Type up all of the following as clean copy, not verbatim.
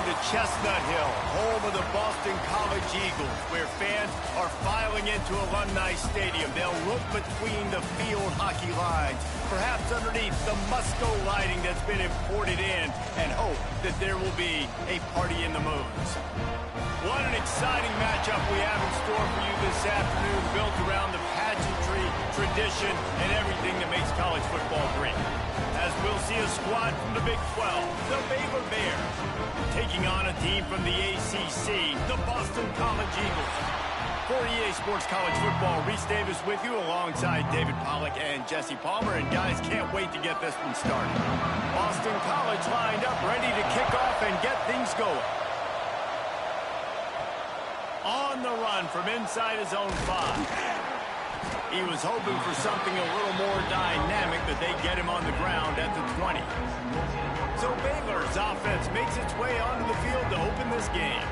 to Chestnut Hill, home of the Boston College Eagles, where fans are filing into Alumni Stadium. They'll look between the field hockey lines, perhaps underneath the Musco lighting that's been imported in, and hope that there will be a party in the moons. What an exciting matchup we have in store for you this afternoon, built around the pageantry, tradition, and everything that makes college football great. As we'll see a squad from the Big 12, the Baylor Bears, taking on a team from the ACC, the Boston College Eagles. For EA Sports College Football, Reese Davis with you alongside David Pollack and Jesse Palmer. And guys, can't wait to get this one started. Boston College lined up, ready to kick off and get things going. On the run from inside his own 5. He was hoping for something a little more dynamic, but they get him on the ground at the 20. So Baylor's offense makes its way onto the field to open this game.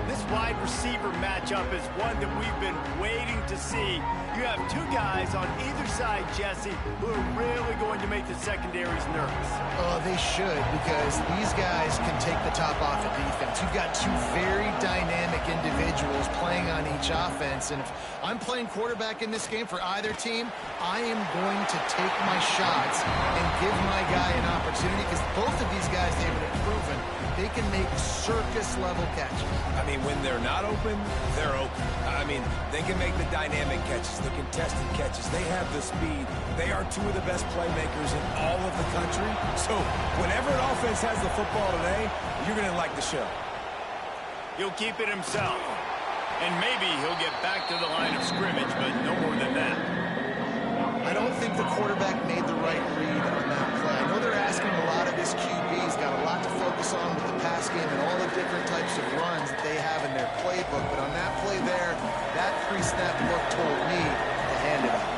This wide receiver matchup is one that we've been waiting to see. You have two guys on either side, Jesse, who are really going to make the secondaries nervous. Oh, they should, because these guys can take the top off of defense. You've got two very dynamic individuals playing on each offense, and if I'm playing quarterback in this game for either team, I am going to take my shots and give my guy an opportunity, because both of these guys, they've been proven they can make circus-level catches. I mean, when they're not open, they're open. I mean, they can make the dynamic catches, the contested catches. They have the speed. They are two of the best playmakers in all of the country. So whenever an offense has the football today, you're going to like the show. He'll keep it himself. And maybe he'll get back to the line of scrimmage, but no more than that. I don't think the quarterback made the right read on that play. I know they're asking a lot of his QBs, got a lot to focus on with the pass game and all the different types of runs that they have in their playbook. But on that play there, that pre-snap look told me to hand it off.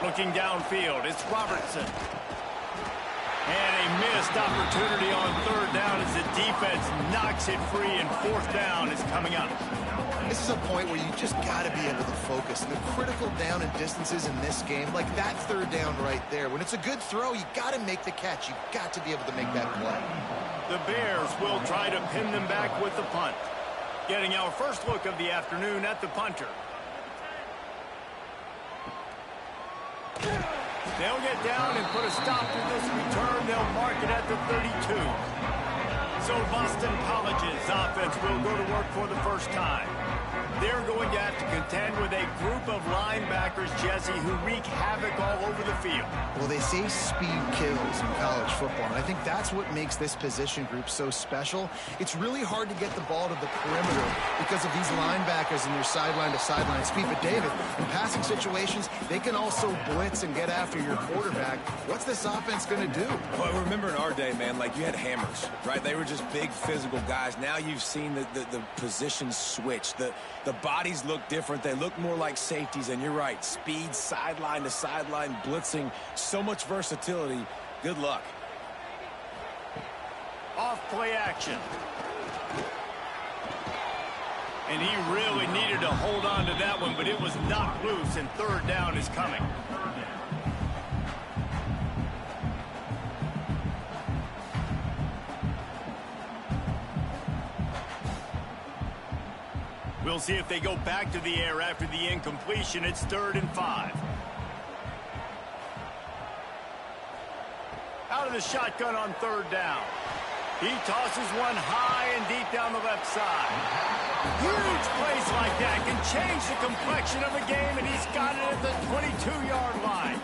Looking downfield, it's Robertson. And a missed opportunity on third down as the defense knocks it free, and fourth down is coming up. This is a point where you just got to be able to focus. And the critical down and distances in this game, like that third down right there, when it's a good throw, you got to make the catch. You got to be able to make that play. The Bears will try to pin them back with the punt. Getting our first look of the afternoon at the punter. They'll get down and put a stop to this return. They'll mark it at the 32. So Boston College's offense will go to work for the first time. They're going to have to contend with a group of linebackers, Jesse, who wreak havoc all over the field. Well, they say speed kills in college football, and I think that's what makes this position group so special. It's really hard to get the ball to the perimeter because of these linebackers and their sideline-to-sideline speed. But, David, in passing situations, they can also blitz and get after your quarterback. What's this offense going to do? Well, remember in our day, man, like you had hammers, right? They were just big physical guys. Now you've seen the positions switch. The bodies look different. They look more like safeties, and you're right. Speed, sideline to sideline, blitzing, so much versatility. Good luck. Off play action. And he really needed to hold on to that one, but it was knocked loose, and third down is coming. We'll see if they go back to the air after the incompletion. It's 3rd and 5. Out of the shotgun on third down. He tosses one high and deep down the left side. Huge plays like that can change the complexion of a game, and he's got it at the 22-yard line.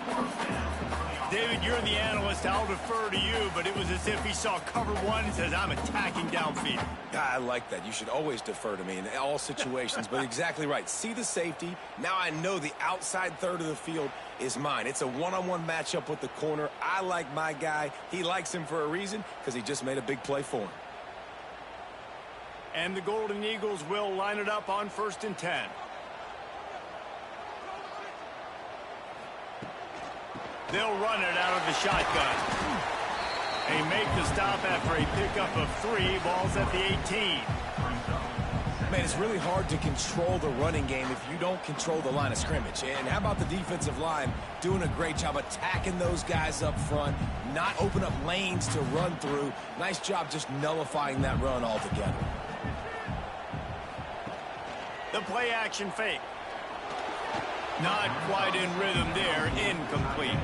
David, you're the analyst. I'll defer to you, but it was as if he saw cover one and says, I'm attacking downfield. I like that. You should always defer to me in all situations, but exactly right. See the safety. Now I know the outside third of the field is mine. It's a one-on-one matchup with the corner. I like my guy. He likes him for a reason because he just made a big play for him. And the Golden Eagles will line it up on 1st and 10. They'll run it out of the shotgun. They make the stop after a pickup of 3. Ball's at the 18. Man, it's really hard to control the running game if you don't control the line of scrimmage. And how about the defensive line doing a great job attacking those guys up front, not open up lanes to run through. Nice job just nullifying that run altogether. The play action fake. Not quite in rhythm there, incomplete.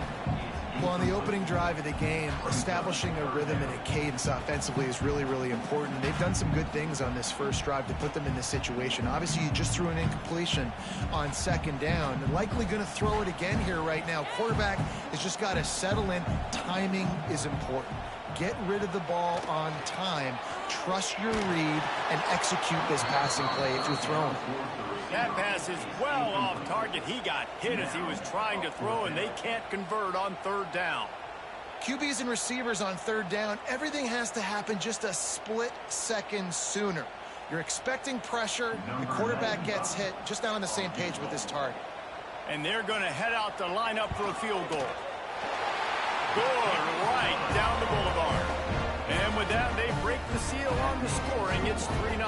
Well, on the opening drive of the game, establishing a rhythm and a cadence offensively is really, really important. They've done some good things on this first drive to put them in this situation. Obviously, you just threw an incompletion on second down. They're likely going to throw it again here right now. Quarterback has just got to settle in. Timing is important. Get rid of the ball on time. Trust your read and execute this passing play if you're throwing. That pass is well off target. He got hit as he was trying to throw, and they can't convert on third down. QBs and receivers on third down, everything has to happen just a split second sooner. You're expecting pressure. The quarterback gets hit. Just not on the same page with his target. And they're going to head out to line up for a field goal. Good, right down the boulevard. And with that, they break the seal on the scoring. It's 3-0.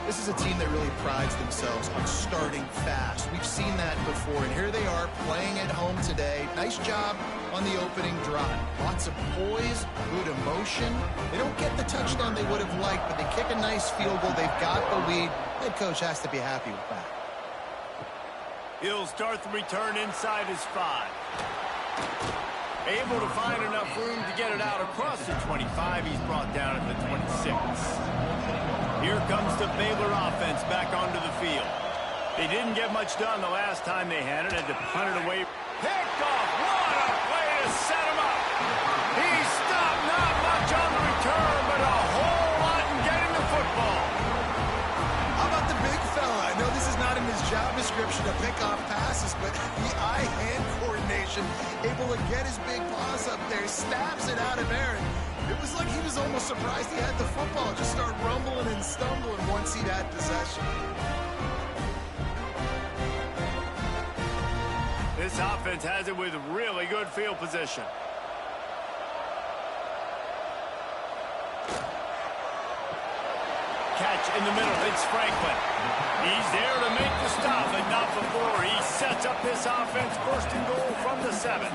This is a team that really prides themselves on starting fast. We've seen that before, and here they are playing at home today. Nice job on the opening drive. Lots of poise, good emotion. They don't get the touchdown they would have liked, but they kick a nice field goal. They've got the lead. Head coach has to be happy with that. He'll start the return inside his 5. Able to find enough room to get it out across the 25. He's brought down at the 26. Here comes the Baylor offense back onto the field. They didn't get much done the last time they had it. Had to punt it away. Picked off. What a way to set him up. He stopped. Not much on the return, but a whole lot in getting the football. How about the big fella? I know this is not in his job description to pick off passes, but the eye-hand coordination, able to get his big paws up there, stabs it out of Aaron. It was like he was almost surprised he had the football. Just start rumbling and stumbling once he'd had possession. This offense has it with really good field position. Catch in the middle. It's Franklin. He's there to make the stop, but not before. He sets up this offense first and goal from the 7.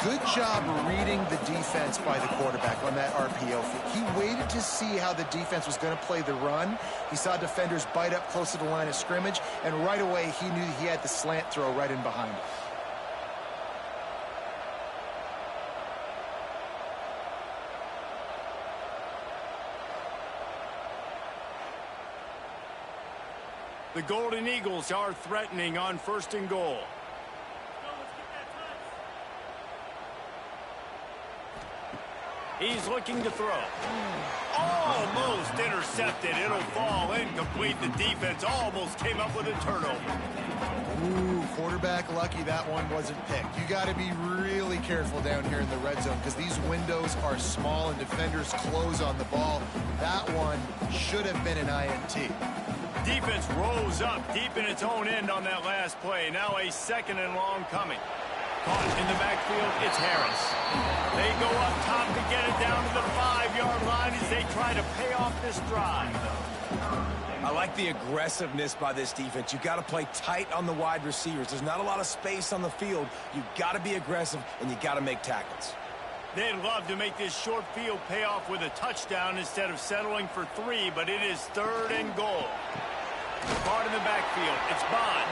Good job reading the defense by the quarterback on that RPO feed. He waited to see how the defense was going to play the run. He saw defenders bite up close to the line of scrimmage, and right away he knew he had the slant throw right in behind him. The Golden Eagles are threatening on first and goal. He's looking to throw. Almost intercepted. It'll fall incomplete. The defense almost came up with a turnover. Ooh, quarterback lucky that one wasn't picked. You got to be really careful down here in the red zone because these windows are small and defenders close on the ball. That one should have been an INT. Defense rose up deep in its own end on that last play. Now a 2nd and long coming. Caught in the backfield, it's Harris. They go up top to get it down to the 5-yard line as they try to pay off this drive. I like the aggressiveness by this defense. You've got to play tight on the wide receivers. There's not a lot of space on the field. You've got to be aggressive, and you've got to make tackles. They'd love to make this short field pay off with a touchdown instead of settling for 3, but it is 3rd and goal. Caught in the backfield. It's Bond.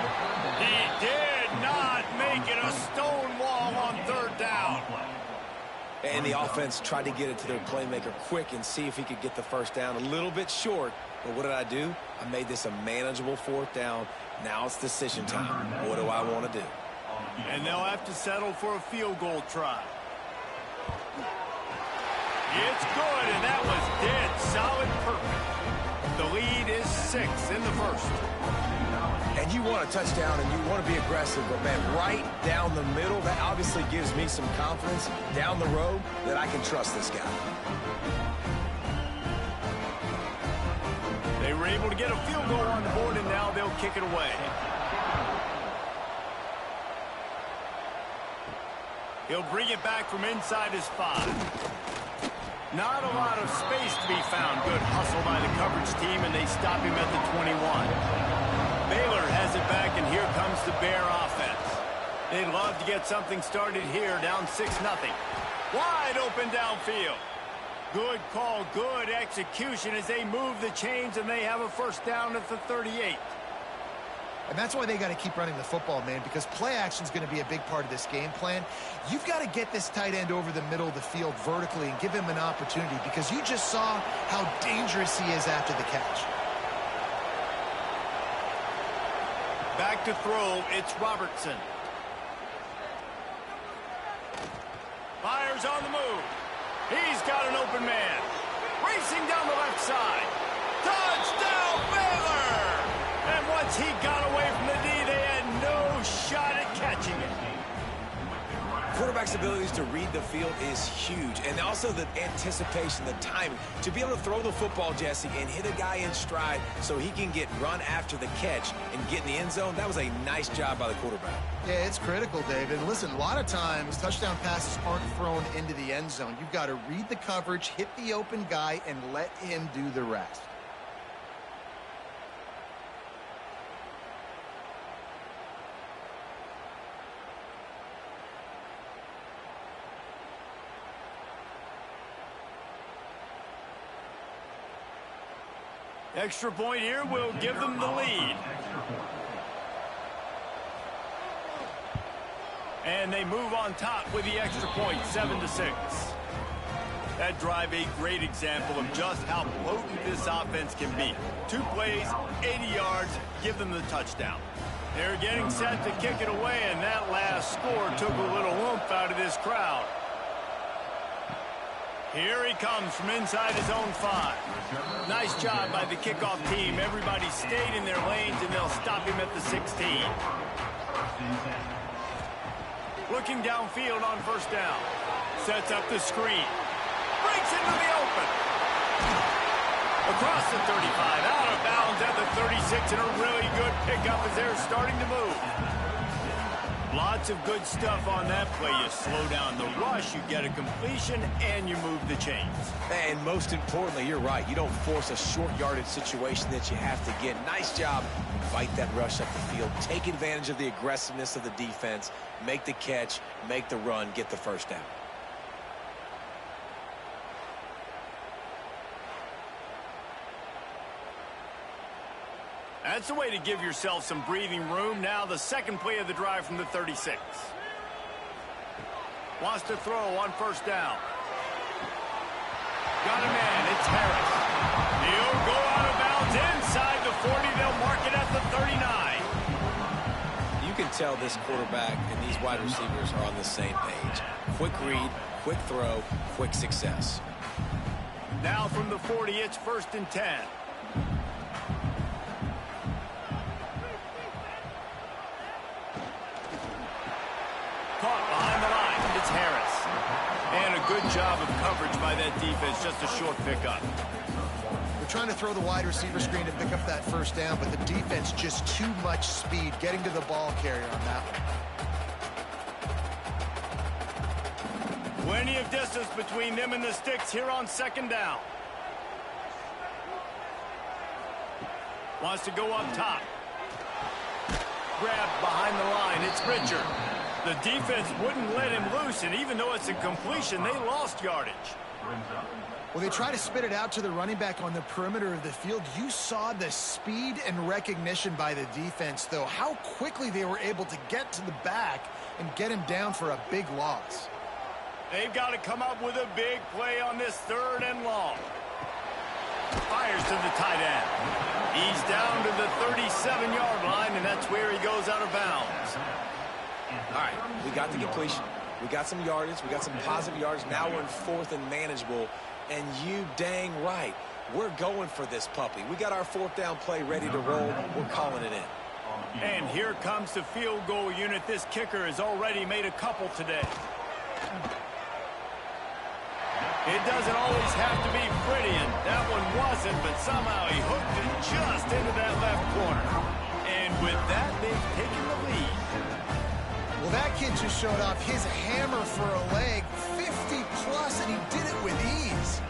He did not make it. A stone wall on 3rd down. And the offense tried to get it to their playmaker quick and see if he could get the first down. A little bit short, but what did I do? I made this a manageable 4th down. Now it's decision time. What do I want to do? And they'll have to settle for a field goal try. It's good, and that was dead solid perfect. The lead is 6 in the first. And you want a touchdown and you want to be aggressive, but man, right down the middle, that obviously gives me some confidence down the road that I can trust this guy. They were able to get a field goal on the board, and now they'll kick it away. He'll bring it back from inside his 5. Not a lot of space to be found. Good hustle by the coverage team, and they stop him at the 21. Baylor has it back, and here comes the Bear offense. They'd love to get something started here, down 6-0. Wide open downfield. Good call, good execution as they move the chains, and they have a first down at the 38. And that's why they got to keep running the football, man, because play action is going to be a big part of this game plan. You've got to get this tight end over the middle of the field vertically and give him an opportunity, because you just saw how dangerous he is after the catch. Back to throw, it's Robertson. Fires on the move. He's got an open man. Racing down the left side. Touchdown, Baylor! And once he got away from the D, they had no shot at catching it. Quarterback's abilities to read the field is huge, and also the anticipation, the timing. To be able to throw the football, Jesse, and hit a guy in stride so he can get run after the catch and get in the end zone, that was a nice job by the quarterback. Yeah, it's critical, David. And listen, a lot of times touchdown passes aren't thrown into the end zone. You've got to read the coverage, hit the open guy, and let him do the rest. Extra point here will give them the lead. And they move on top with the extra point, 7-6. That drive, a great example of just how potent this offense can be. 2 plays, 80 yards, give them the touchdown. They're getting set to kick it away, and that last score took a little oomph out of this crowd. Here he comes from inside his own 5. Nice job by the kickoff team. Everybody stayed in their lanes, and they'll stop him at the 16. Looking downfield on first down. Sets up the screen. Breaks into the open. Across the 35, out of bounds at the 36, and a really good pickup as they're starting to move. Lots of good stuff on that play. You slow down the rush, you get a completion, and you move the chains. And most importantly, you're right. You don't force a short yardage situation that you have to get. Nice job. Fight that rush up the field. Take advantage of the aggressiveness of the defense. Make the catch, make the run, get the first down. That's the way to give yourself some breathing room. Now the second play of the drive from the 36. Wants to throw on first down. Got a man. It's Harris. He'll go out of bounds inside the 40. They'll mark it at the 39. You can tell this quarterback and these wide receivers are on the same page. Quick read, quick throw, quick success. Now from the 40, it's 1st and 10. Caught behind the line. It's Harris. And a good job of coverage by that defense. Just a short pickup. They're trying to throw the wide receiver screen to pick up that first down, but the defense just too much speed getting to the ball carrier on that one. Plenty of distance between them and the sticks here on 2nd down. Wants to go up top. Grabbed behind the line. It's Richard. The defense wouldn't let him loose, and even though it's a completion, they lost yardage. Well, they try to spit it out to the running back on the perimeter of the field. You saw the speed and recognition by the defense, though, how quickly they were able to get to the back and get him down for a big loss. They've got to come up with a big play on this 3rd and long. Fires to the tight end. He's down to the 37-yard line, and that's where he goes out of bounds. All right, we got the completion. We got some yardage. We got some positive yards. Now we're in 4th and manageable. And you dang right, we're going for this puppy. We got our 4th down play ready to roll. We're calling it in. And here comes the field goal unit. This kicker has already made a couple today. It doesn't always have to be pretty, and that one wasn't, but somehow he hooked it just into that left corner. And with that, they've taken the lead. Well, that kid just showed off his hammer for a leg, 50 plus, and he did it with ease.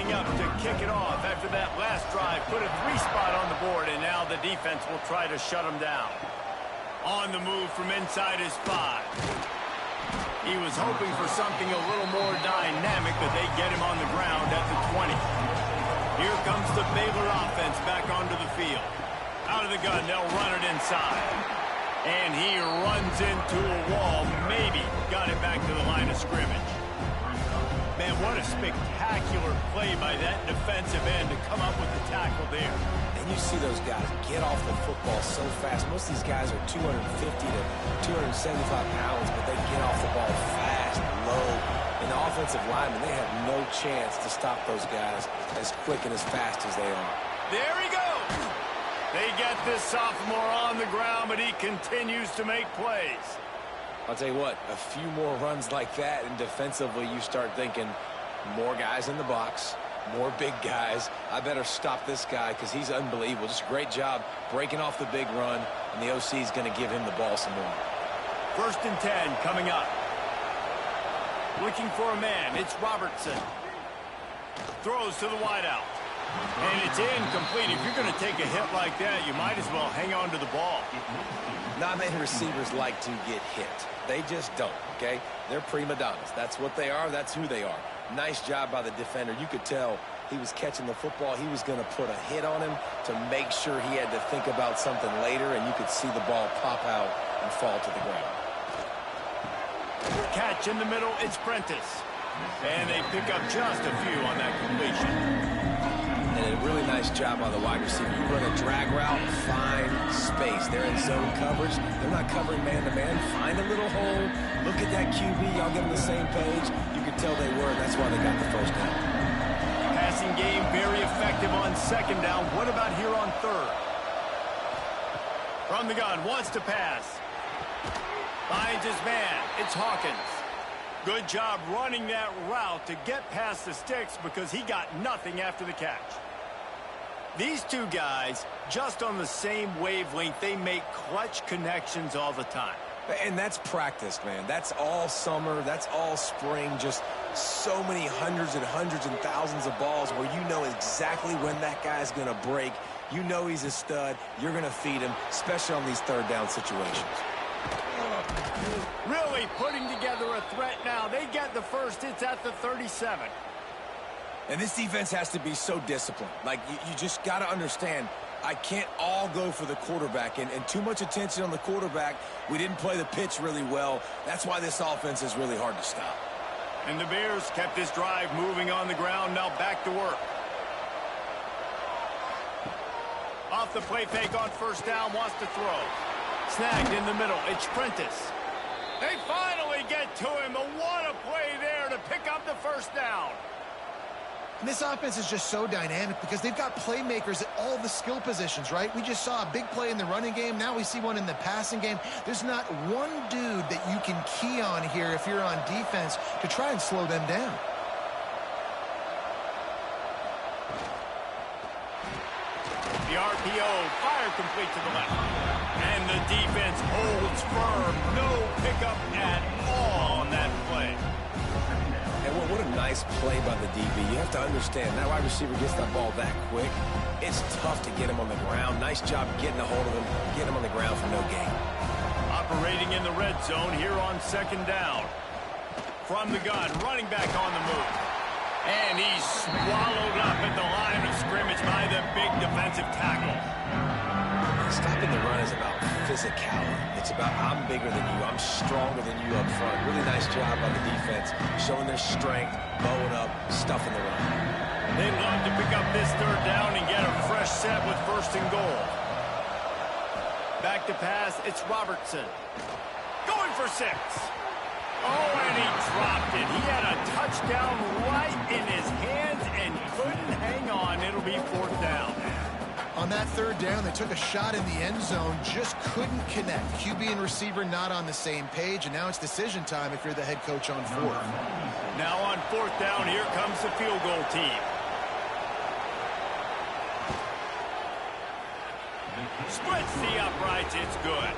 lining up to kick it off after that last drive. Put a 3-spot on the board, and now the defense will try to shut him down. On the move from inside his 5. He was hoping for something a little more dynamic, but they get him on the ground at the 20. Here comes the Baylor offense back onto the field. Out of the gun, they'll run it inside. And he runs into a wall. Maybe got it back to the line of scrimmage. Man, what a spectacular play by that defensive end to come up with the tackle there. And you see those guys get off the football so fast. Most of these guys are 250 to 275 pounds, but they get off the ball fast, low. And the offensive linemen, they have no chance to stop those guys as quick and as fast as they are. There he goes. They get this sophomore on the ground, but he continues to make plays. I'll tell you what, a few more runs like that, and defensively you start thinking more guys in the box, more big guys. I better stop this guy because he's unbelievable. Just a great job breaking off the big run, and the OC is going to give him the ball some more. 1st and 10 coming up. Looking for a man. It's Robertson. Throws to the wideout. And it's incomplete. If you're going to take a hit like that, you might as well hang on to the ball. Not many receivers like to get hit. They just don't, okay? They're prima donnas. That's what they are. That's who they are. Nice job by the defender. You could tell he was catching the football. He was going to put a hit on him to make sure he had to think about something later, and you could see the ball pop out and fall to the ground. Catch in the middle. It's Prentice. And they pick up just a few on that completion. And a really nice job by the wide receiver. You run a drag route, find space. They're in zone coverage. They're not covering man-to-man. Find a little hole. Look at that QB. Y'all get on the same page. You could tell they were, and that's why they got the 1st down. Passing game very effective on 2nd down. What about here on 3rd? From the gun, wants to pass. Finds his man. It's Hawkins. Good job running that route to get past the sticks because he got nothing after the catch. These two guys, just on the same wavelength, they make clutch connections all the time. And that's practice, man. That's all summer. That's all spring. Just so many hundreds and thousands of balls where you know exactly when that guy's going to break. You know he's a stud. You're going to feed him, especially on these 3rd down situations. Really putting together a threat now. They get the 1st. It's at the 37. And this defense has to be so disciplined. Like, you just got to understand, I can't all go for the quarterback. And too much attention on the quarterback. We didn't play the pitch really well. That's why this offense is really hard to stop. And the Bears kept this drive moving on the ground. Now back to work. Off the play fake on 1st down. Wants to throw. Snagged in the middle. It's Prentice. They finally get to him. But what a play there to pick up the 1st down. And this offense is just so dynamic because they've got playmakers at all the skill positions, right? We just saw a big play in the running game. Now we see one in the passing game. There's not one dude that you can key on here if you're on defense to try and slow them down. The RPO, fire complete to the left. And the defense holds firm. No pickup at all on that play. And what a nice play by the DB. You have to understand, that wide receiver gets that ball that quick. It's tough to get him on the ground. Nice job getting a hold of him, getting him on the ground for no gain. Operating in the red zone here on 2nd down. From the gun, running back on the move. And he's swallowed up at the line of scrimmage by the big defensive tackle. Stopping the run is about physicality. It's about I'm bigger than you. I'm stronger than you up front. Really nice job by the defense, showing their strength, bowing up, stuffing the run. They'd love to pick up this 3rd down and get a fresh set with 1st and goal. Back to pass, it's Robertson. Going for 6. Oh, and he dropped it. He had a touchdown right in his hands and couldn't hang on. It'll be 4th down. On that 3rd down, they took a shot in the end zone, just couldn't connect. QB and receiver not on the same page, and now it's decision time if you're the head coach on 4th. Now on 4th down, here comes the field goal team. Splits the uprights, it's good.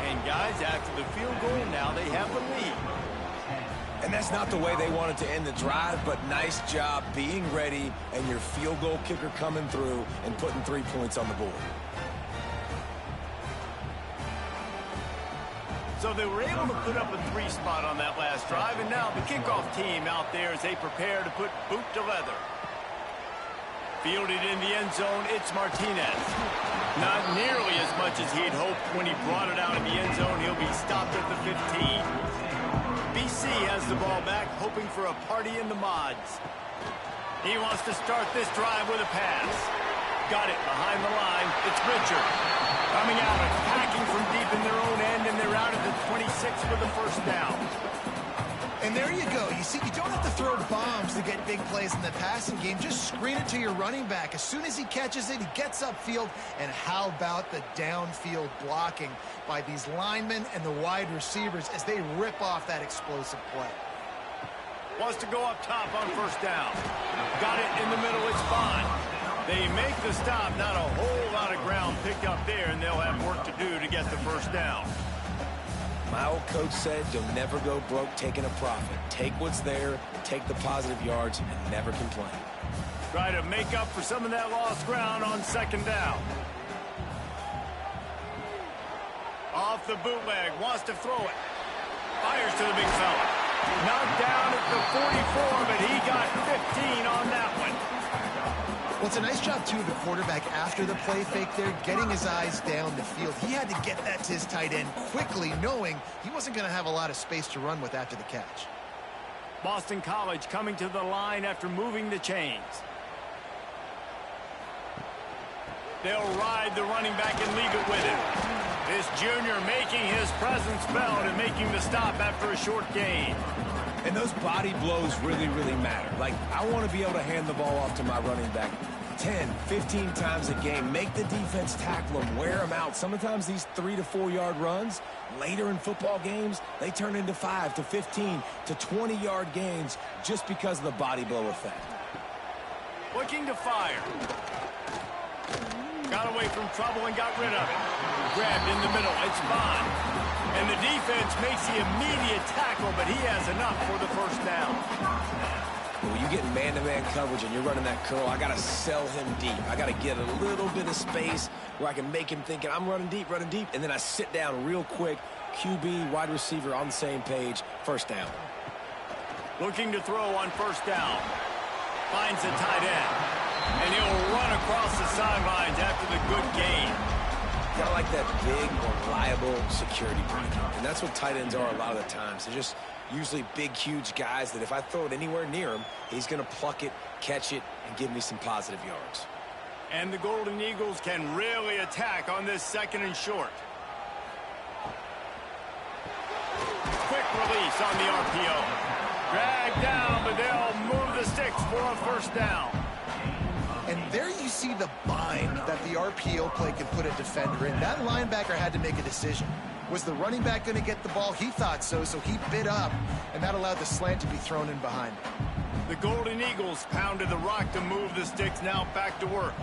And guys, after the field goal, now they have the lead. And that's not the way they wanted to end the drive, but nice job being ready and your field goal kicker coming through and putting 3 points on the board. So they were able to put up a 3 spot on that last drive, and now the kickoff team out there as they prepare to put boot to leather. Fielded in the end zone, it's Martinez. Not nearly as much as he'd hoped when he brought it out in the end zone. He'll be stopped at the 15. BC has the ball back, hoping for a party in the mods. He wants to start this drive with a pass. Got it behind the line. It's Richard. Coming out, attacking from deep in their own end, and they're out at the 26 for the first down. And there you go. You see, you don't have to throw bombs to get big plays in the passing game. Just screen it to your running back. As soon as he catches it, he gets upfield. And how about the downfield blocking by these linemen and the wide receivers as they rip off that explosive play? Wants to go up top on first down. Got it in the middle. It's Bond. They make the stop. Not a whole lot of ground picked up there, and they'll have work to do to get the first down. My old coach said, you'll never go broke taking a profit. Take what's there, take the positive yards, and never complain. Try to make up for some of that lost ground on second down. Off the bootleg, wants to throw it. Fires to the big fella. Knocked down at the 44, but he got 15 on that one. Well, it's a nice job, too, of the quarterback after the play fake there, getting his eyes down the field. He had to get that to his tight end quickly, knowing he wasn't going to have a lot of space to run with after the catch. Boston College coming to the line after moving the chains. They'll ride the running back and leave it with him. This junior making his presence felt and making the stop after a short gain. And those body blows really, really matter. Like, I want to be able to hand the ball off to my running back 10, 15 times a game. Make the defense tackle them, wear them out. Sometimes these 3 to 4 yard runs, later in football games, they turn into 5 to 15 to 20 yard gains just because of the body blow effect. Looking to fire. Got away from trouble and got rid of it. Grabbed in the middle. It's Bond. And the defense makes the immediate tackle, but he has enough for the first down. When you get man-to-man coverage and you're running that curl, I got to sell him deep. I got to get a little bit of space where I can make him thinking I'm running deep, and then I sit down real quick. QB, wide receiver on the same page. First down. Looking to throw on first down. Finds the tight end. And he'll run across the sidelines after the good gain. Kind of like that big, reliable security blanket. And that's what tight ends are a lot of the times. They're just usually big, huge guys that if I throw it anywhere near him, he's going to pluck it, catch it, and give me some positive yards. And the Golden Eagles can really attack on this second and short. Quick release on the RPO. Dragged down, but they'll move the sticks for a first down. And there you see the bind that the RPO play can put a defender in. That linebacker had to make a decision. Was the running back going to get the ball? He thought so he bit up, and that allowed the slant to be thrown in behind. The Golden Eagles pounded the rock to move the sticks, now back to work.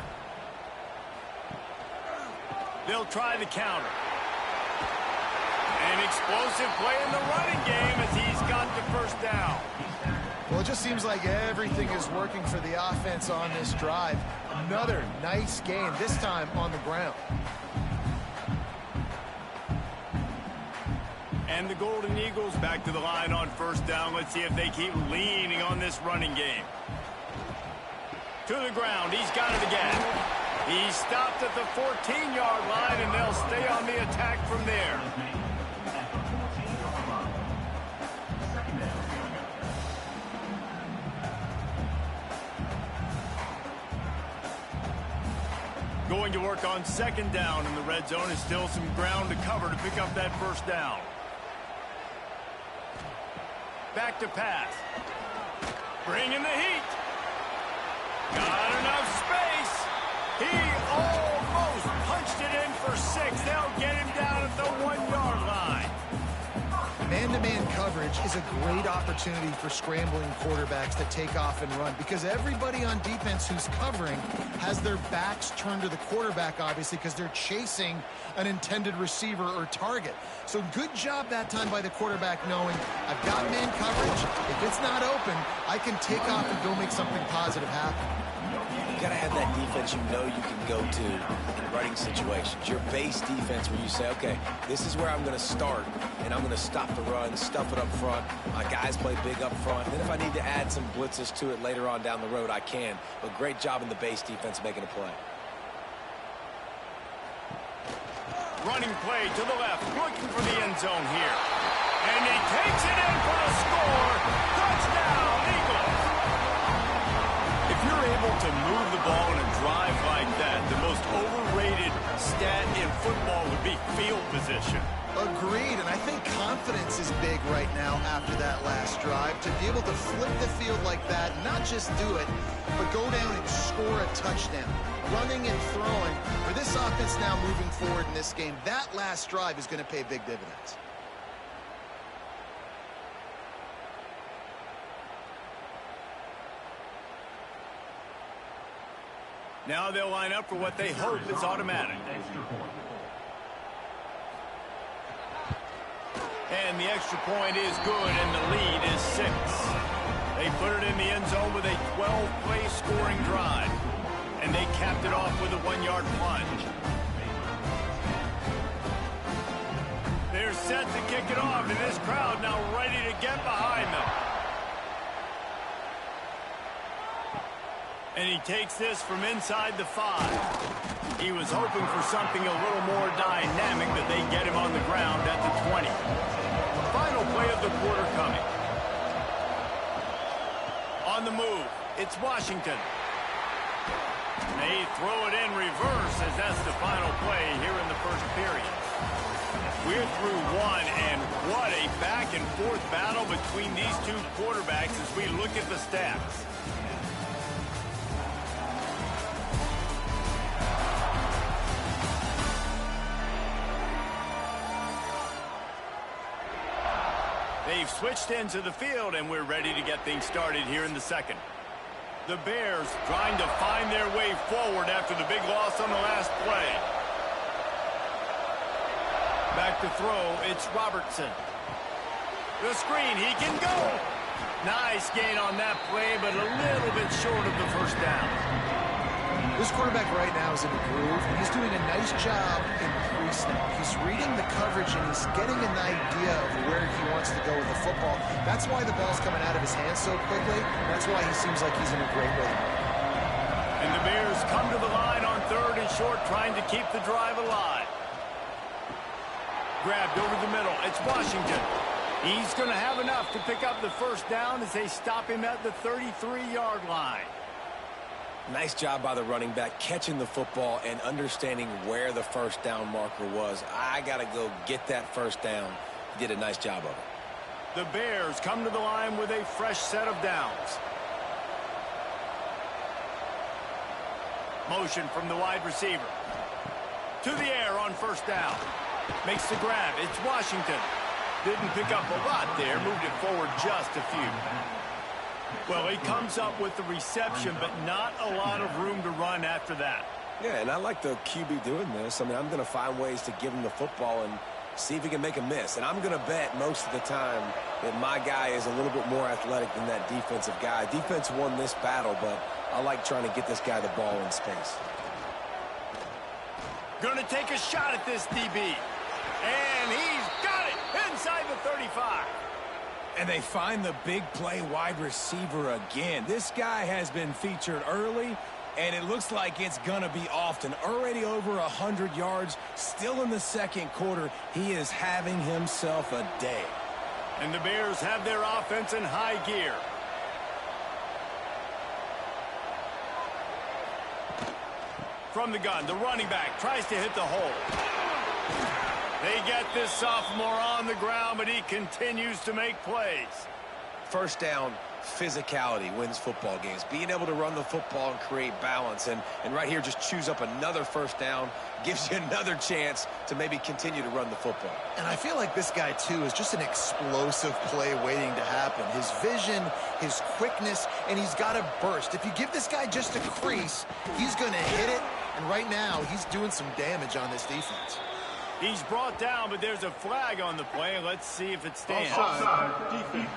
They'll try the counter. An explosive play in the running game as he's got the first down. Well, it just seems like everything is working for the offense on this drive. Another nice gain, this time on the ground. And the Golden Eagles back to the line on first down. Let's see if they keep leaning on this running game. To the ground. He's got it again. He's stopped at the 14-yard line, and they'll stay on the attack from there. Going to work on second down in the red zone. Is still some ground to cover to pick up that first down. Back to pass. Bringing the heat. Got enough space. He almost punched it in for 6. They'll get him down at the 1-yard line. Man-to-man coverage coverage is a great opportunity for scrambling quarterbacks to take off and run because everybody on defense who's covering has their backs turned to the quarterback, obviously, because they're chasing an intended receiver or target. So good job that time by the quarterback knowing I've got man coverage. If it's not open, I can take off and go make something positive happen. You got to have that defense you know you can go to in running situations. Your base defense where you say, okay, this is where I'm going to start, and I'm going to stop the run, stuff it up front. My guys play big up front. And then if I need to add some blitzes to it later on down the road, I can. But great job in the base defense making a play. Running play to the left, looking for the end zone here. And he takes it in for the score. Touchdown, Eagles. If you're able to move the ball in a drive like that, the most overrated stat in football would be field position. Agreed, and I think confidence is big right now after that last drive. To be able to flip the field like that, not just do it, but go down and score a touchdown. Running and throwing. For this offense now moving forward in this game, that last drive is going to pay big dividends. Now they'll line up for what they hope is automatic. And the extra point is good, and the lead is 6. They put it in the end zone with a 12-play scoring drive. And they capped it off with a 1-yard plunge. They're set to kick it off, and this crowd now ready to get behind them. And he takes this from inside the 5. He was hoping for something a little more dynamic, but they get him on the ground at the 20. Final play of the quarter coming. On the move, it's Washington. They throw it in reverse as that's the final play here in the first period. We're through one, and what a back-and-forth battle between these two quarterbacks as we look at the stats. They've switched into the field, and we're ready to get things started here in the second. The Bears trying to find their way forward after the big loss on the last play. Back to throw, it's Robertson. The screen, he can go. Nice gain on that play, but a little bit short of the first down. This quarterback right now is in a groove. He's doing a nice job in pre-snap. He's reading the coverage, and he's getting an idea of where he wants to go with the football. That's why the ball's coming out of his hands so quickly. That's why he seems like he's in a great rhythm. And the Bears come to the line on 3rd and short, trying to keep the drive alive. Grabbed over the middle. It's Washington. He's going to have enough to pick up the first down as they stop him at the 33-yard line. Nice job by the running back catching the football and understanding where the first down marker was. I got to go get that first down. He did a nice job of it. The Bears come to the line with a fresh set of downs. Motion from the wide receiver. To the air on first down. Makes the grab. It's Washington. Didn't pick up a lot there. Moved it forward just a few. Well, he comes up with the reception, but not a lot of room to run after that. Yeah, and I like the QB doing this. I mean, I'm going to find ways to give him the football and see if he can make a miss. And I'm going to bet most of the time that my guy is a little bit more athletic than that defensive guy. Defense won this battle, but I like trying to get this guy the ball in space. Going to take a shot at this DB. And he's got it inside the 35. And they find the big play wide receiver again. This guy has been featured early, and it looks like it's going to be often. Already over 100 yards, still in the second quarter. He is having himself a day. And the Bears have their offense in high gear. From the gun, the running back tries to hit the hole. They get this sophomore on the ground, but he continues to make plays. First down, physicality wins football games. Being able to run the football and create balance. And right here, just choose up another first down, gives you another chance to maybe continue to run the football. And I feel like this guy, too, is just an explosive play waiting to happen. His vision, his quickness, and he's got a burst. If you give this guy just a crease, he's going to hit it. And right now, he's doing some damage on this defense. He's brought down, but there's a flag on the play. Let's see if it stands. Offside, defense.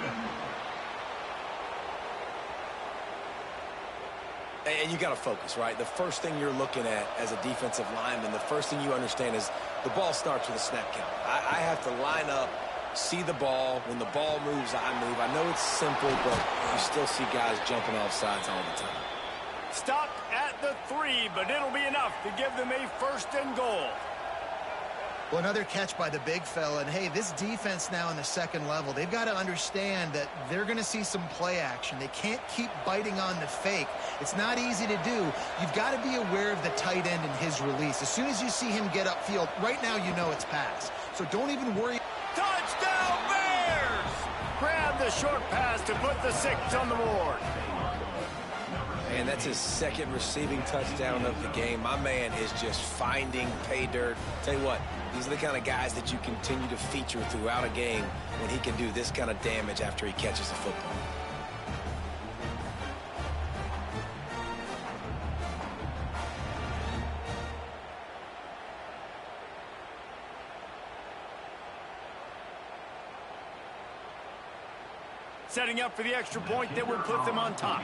And you got to focus, right? The first thing you're looking at as a defensive lineman, the first thing you understand is the ball starts with a snap count. I have to line up, see the ball. When the ball moves, I move. I know it's simple, but you still see guys jumping off sides all the time. Stop at the 3, but it'll be enough to give them a 1st and goal. Well, another catch by the big fella. And, hey, this defense now in the second level, they've got to understand that they're going to see some play action. They can't keep biting on the fake. It's not easy to do. You've got to be aware of the tight end and his release. As soon as you see him get upfield, right now you know it's pass. So don't even worry. Touchdown, Bears! Grab the short pass to put the 6 on the board. And that's his 2nd receiving touchdown of the game. My man is just finding pay dirt. Tell you what, these are the kind of guys that you continue to feature throughout a game when he can do this kind of damage after he catches the football. Setting up for the extra point that would put them on top.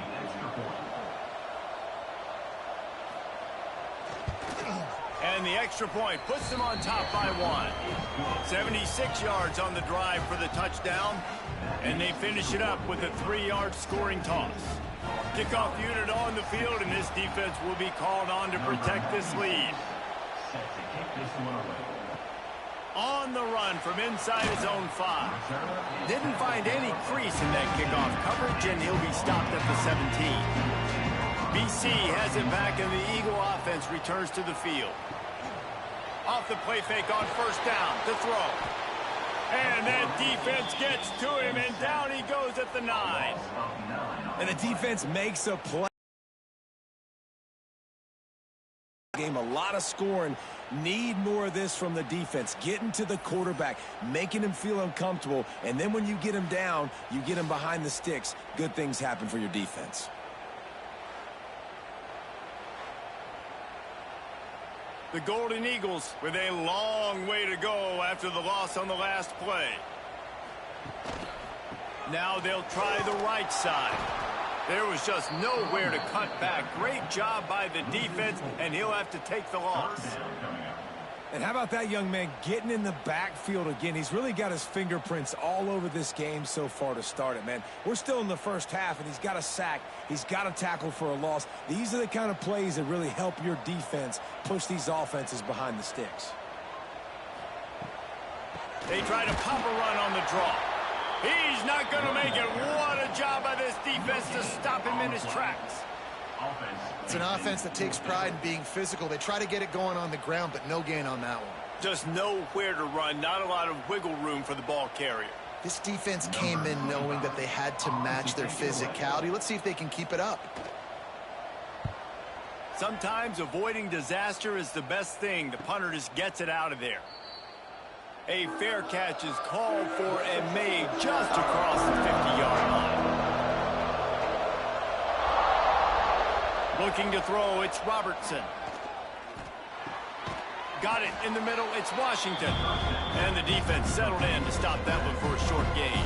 And the extra point puts them on top by 1. 76 yards on the drive for the touchdown. And they finish it up with a 3-yard scoring toss. Kickoff unit on the field, and this defense will be called on to protect this lead. On the run from inside his own 5. Didn't find any crease in that kickoff coverage, and he'll be stopped at the 17. BC has it back, and the Eagle offense returns to the field. Off the play fake on 1st down to throw. And that defense gets to him, and down he goes at the 9. And the defense makes a play. Game, a lot of scoring. Need more of this from the defense. Getting to the quarterback, making him feel uncomfortable, and then when you get him down, you get him behind the sticks. Good things happen for your defense. The Golden Eagles with a long way to go after the loss on the last play. Now they'll try the right side. There was just nowhere to cut back. Great job by the defense, and he'll have to take the loss. And how about that young man getting in the backfield again? He's really got his fingerprints all over this game so far to start it, man. We're still in the first half, and he's got a sack. He's got a tackle for a loss. These are the kind of plays that really help your defense push these offenses behind the sticks. They try to pop a run on the draw. He's not going to make it. What a job by this defense to stop him in his tracks. It's an offense that takes pride in being physical. They try to get it going on the ground, but no gain on that one. Just nowhere to run. Not a lot of wiggle room for the ball carrier. This defense came in knowing that they had to match their physicality. Let's see if they can keep it up. Sometimes avoiding disaster is the best thing. The punter just gets it out of there. A fair catch is called for and made just across the 50-yard line. Looking to throw, it's Robertson. Got it in the middle, it's Washington. And the defense settled in to stop that one for a short gain.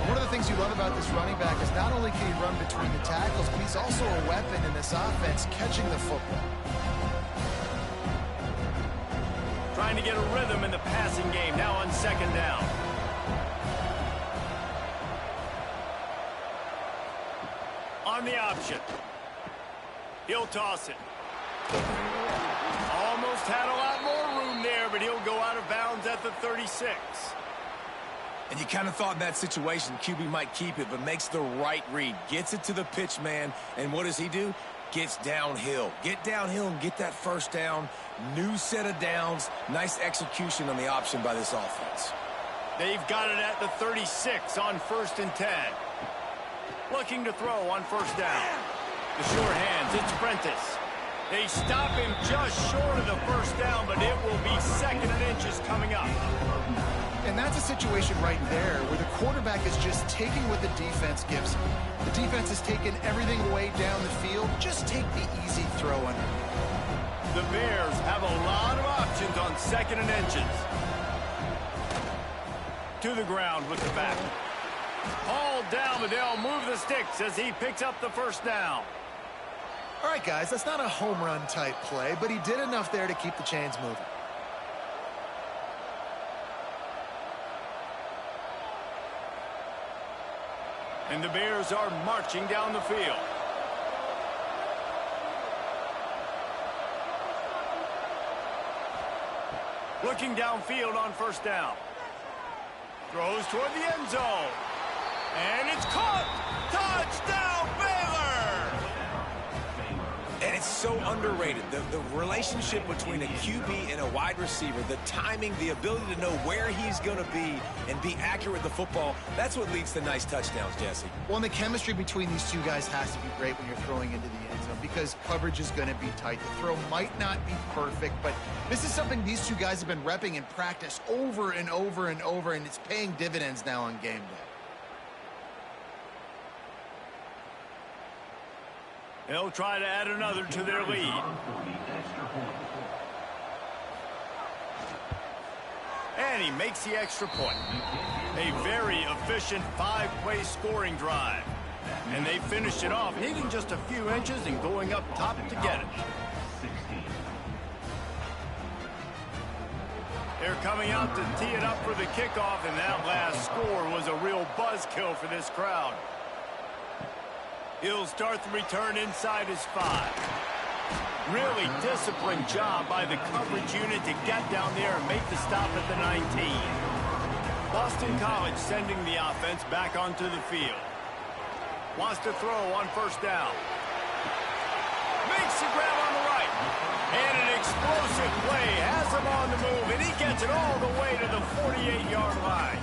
One of the things you love about this running back is not only can he run between the tackles, but he's also a weapon in this offense catching the football. Trying to get a rhythm in the passing game, now on 2nd down. On the option. He'll toss it. Almost had a lot more room there, but he'll go out of bounds at the 36. And you kind of thought in that situation QB might keep it, but makes the right read. Gets it to the pitch man, and what does he do? Gets downhill. Get downhill and get that 1st down. New set of downs. Nice execution on the option by this offense. They've got it at the 36 on 1st and 10. Looking to throw on first down. The short hands, it's Prentice. They stop him just short of the first down, but it will be 2nd and inches coming up. And that's a situation right there where the quarterback is just taking what the defense gives him. The defense has taken everything away down the field. Just take the easy throw underneath. The Bears have a lot of options on 2nd and inches. To the ground with the back. Hauled down, but they'll move the sticks as he picks up the first down. All right, guys, that's not a home run type play, but he did enough there to keep the chains moving. And the Bears are marching down the field. Looking downfield on first down. Throws toward the end zone. And it's caught! Touchdown, Baylor! And it's so underrated. The relationship between a QB and a wide receiver, the timing, the ability to know where he's going to be and be accurate with the football, that's what leads to nice touchdowns, Jesse. Well, and the chemistry between these two guys has to be great when you're throwing into the end zone because coverage is going to be tight. The throw might not be perfect, but this is something these two guys have been repping in practice over and over and over, and it's paying dividends now on game day. They'll try to add another to their lead. And he makes the extra point. A very efficient 5-play scoring drive. And they finished it off, needing just a few inches and going up top to get it. They're coming out to tee it up for the kickoff, and that last score was a real buzzkill for this crowd. He'll start the return inside his 5. Really disciplined job by the coverage unit to get down there and make the stop at the 19. Boston College sending the offense back onto the field. Wants to throw on first down. Makes the grab on the right. And an explosive play has him on the move, and he gets it all the way to the 48-yard line.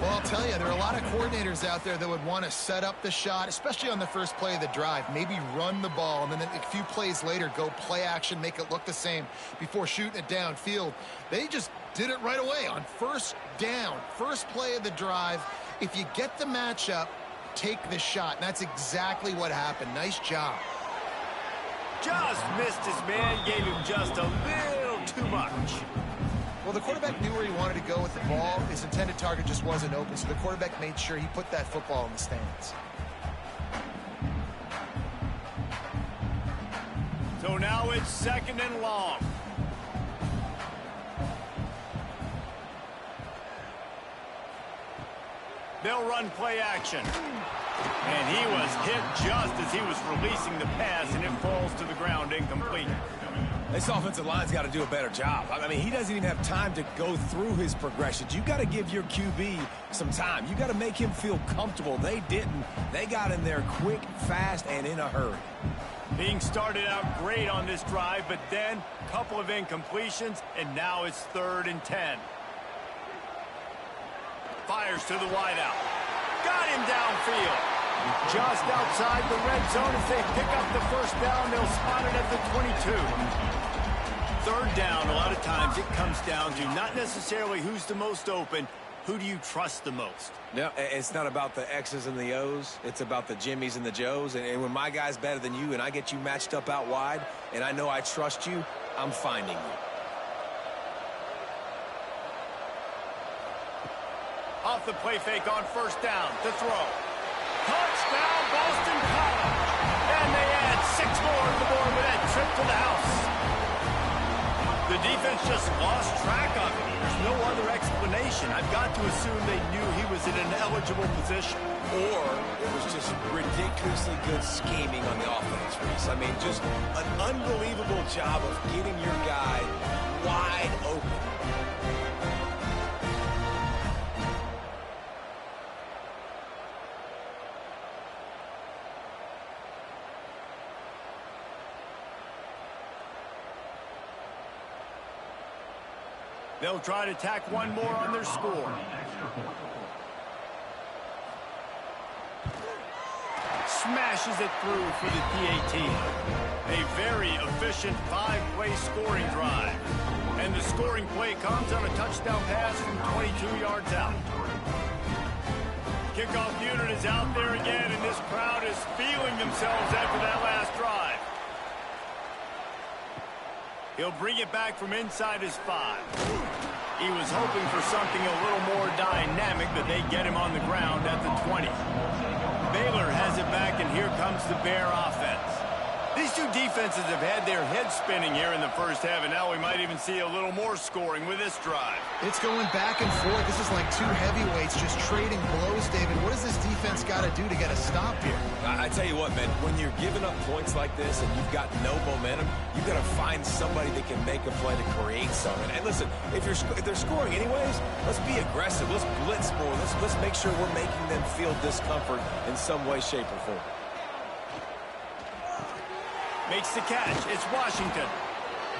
Well, I'll tell you, there are a lot of coordinators out there that would want to set up the shot, especially on the first play of the drive, maybe run the ball, and then a few plays later go play action, make it look the same before shooting it downfield. They just did it right away on first down, first play of the drive. If you get the matchup, take the shot, and that's exactly what happened. Nice job. Just missed his man, gave him just a little too much. Well, the quarterback knew where he wanted to go with the ball. His intended target just wasn't open, so the quarterback made sure he put that football in the stands. So now it's 2nd and long. They'll run play action. And he was hit just as he was releasing the pass, and it falls to the ground incomplete. This offensive line's got to do a better job. I mean, he doesn't even have time to go through his progressions. You got to give your QB some time. You got to make him feel comfortable. They didn't. They got in there quick, fast, and in a hurry. Being started out great on this drive, but then a couple of incompletions, and now it's 3rd and 10. Fires to the wideout. Got him downfield. Just outside the red zone as they pick up the first down. They'll spot it at the 22. 3rd down, a lot of times it comes down to not necessarily who's the most open, who do you trust the most? No, it's not about the X's and the O's. It's about the Jimmys and the Joes. And when my guy's better than you and I get you matched up out wide and I know I trust you, I'm finding you. Off the play fake on first down to throw. Touchdown, Boston College. And they add 6 more to the board with that trip to the house. The defense just lost track of it. There's no other explanation. I've got to assume they knew he was in an eligible position. Or it was just ridiculously good scheming on the offense, Reese. I mean, just an unbelievable job of getting your guy wide open. They'll try to tack one more on their score. smashes it through for the PAT. A very efficient 5-play scoring drive. And the scoring play comes on a touchdown pass from 22 yards out. Kickoff unit is out there again, and this crowd is feeling themselves after that last drive. He'll bring it back from inside his 5. He was hoping for something a little more dynamic, but they get him on the ground at the 20. Baylor has it back, and here comes the Bear offense. These two defenses have had their heads spinning here in the first half, and now we might even see a little more scoring with this drive. It's going back and forth. This is like two heavyweights just trading blows, David. What does this defense got to do to get a stop here? I tell you what, man, when you're giving up points like this and you've got no momentum, you've got to find somebody that can make a play to create something. And listen, if they're scoring anyways, let's be aggressive. Let's blitz more. Let's make sure we're making them feel discomfort in some way, shape, or form. Makes the catch. It's Washington.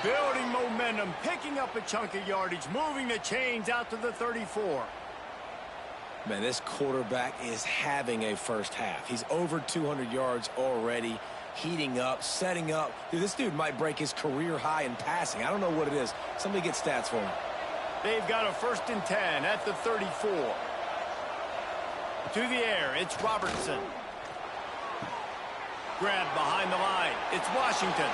Building momentum, picking up a chunk of yardage, moving the chains out to the 34. Man, this quarterback is having a first half. He's over 200 yards already, heating up, setting up. Dude, this dude might break his career high in passing. I don't know what it is. Somebody get stats for him. They've got a 1st and 10 at the 34. To the air, it's Robertson. Grab behind the line. It's Washington.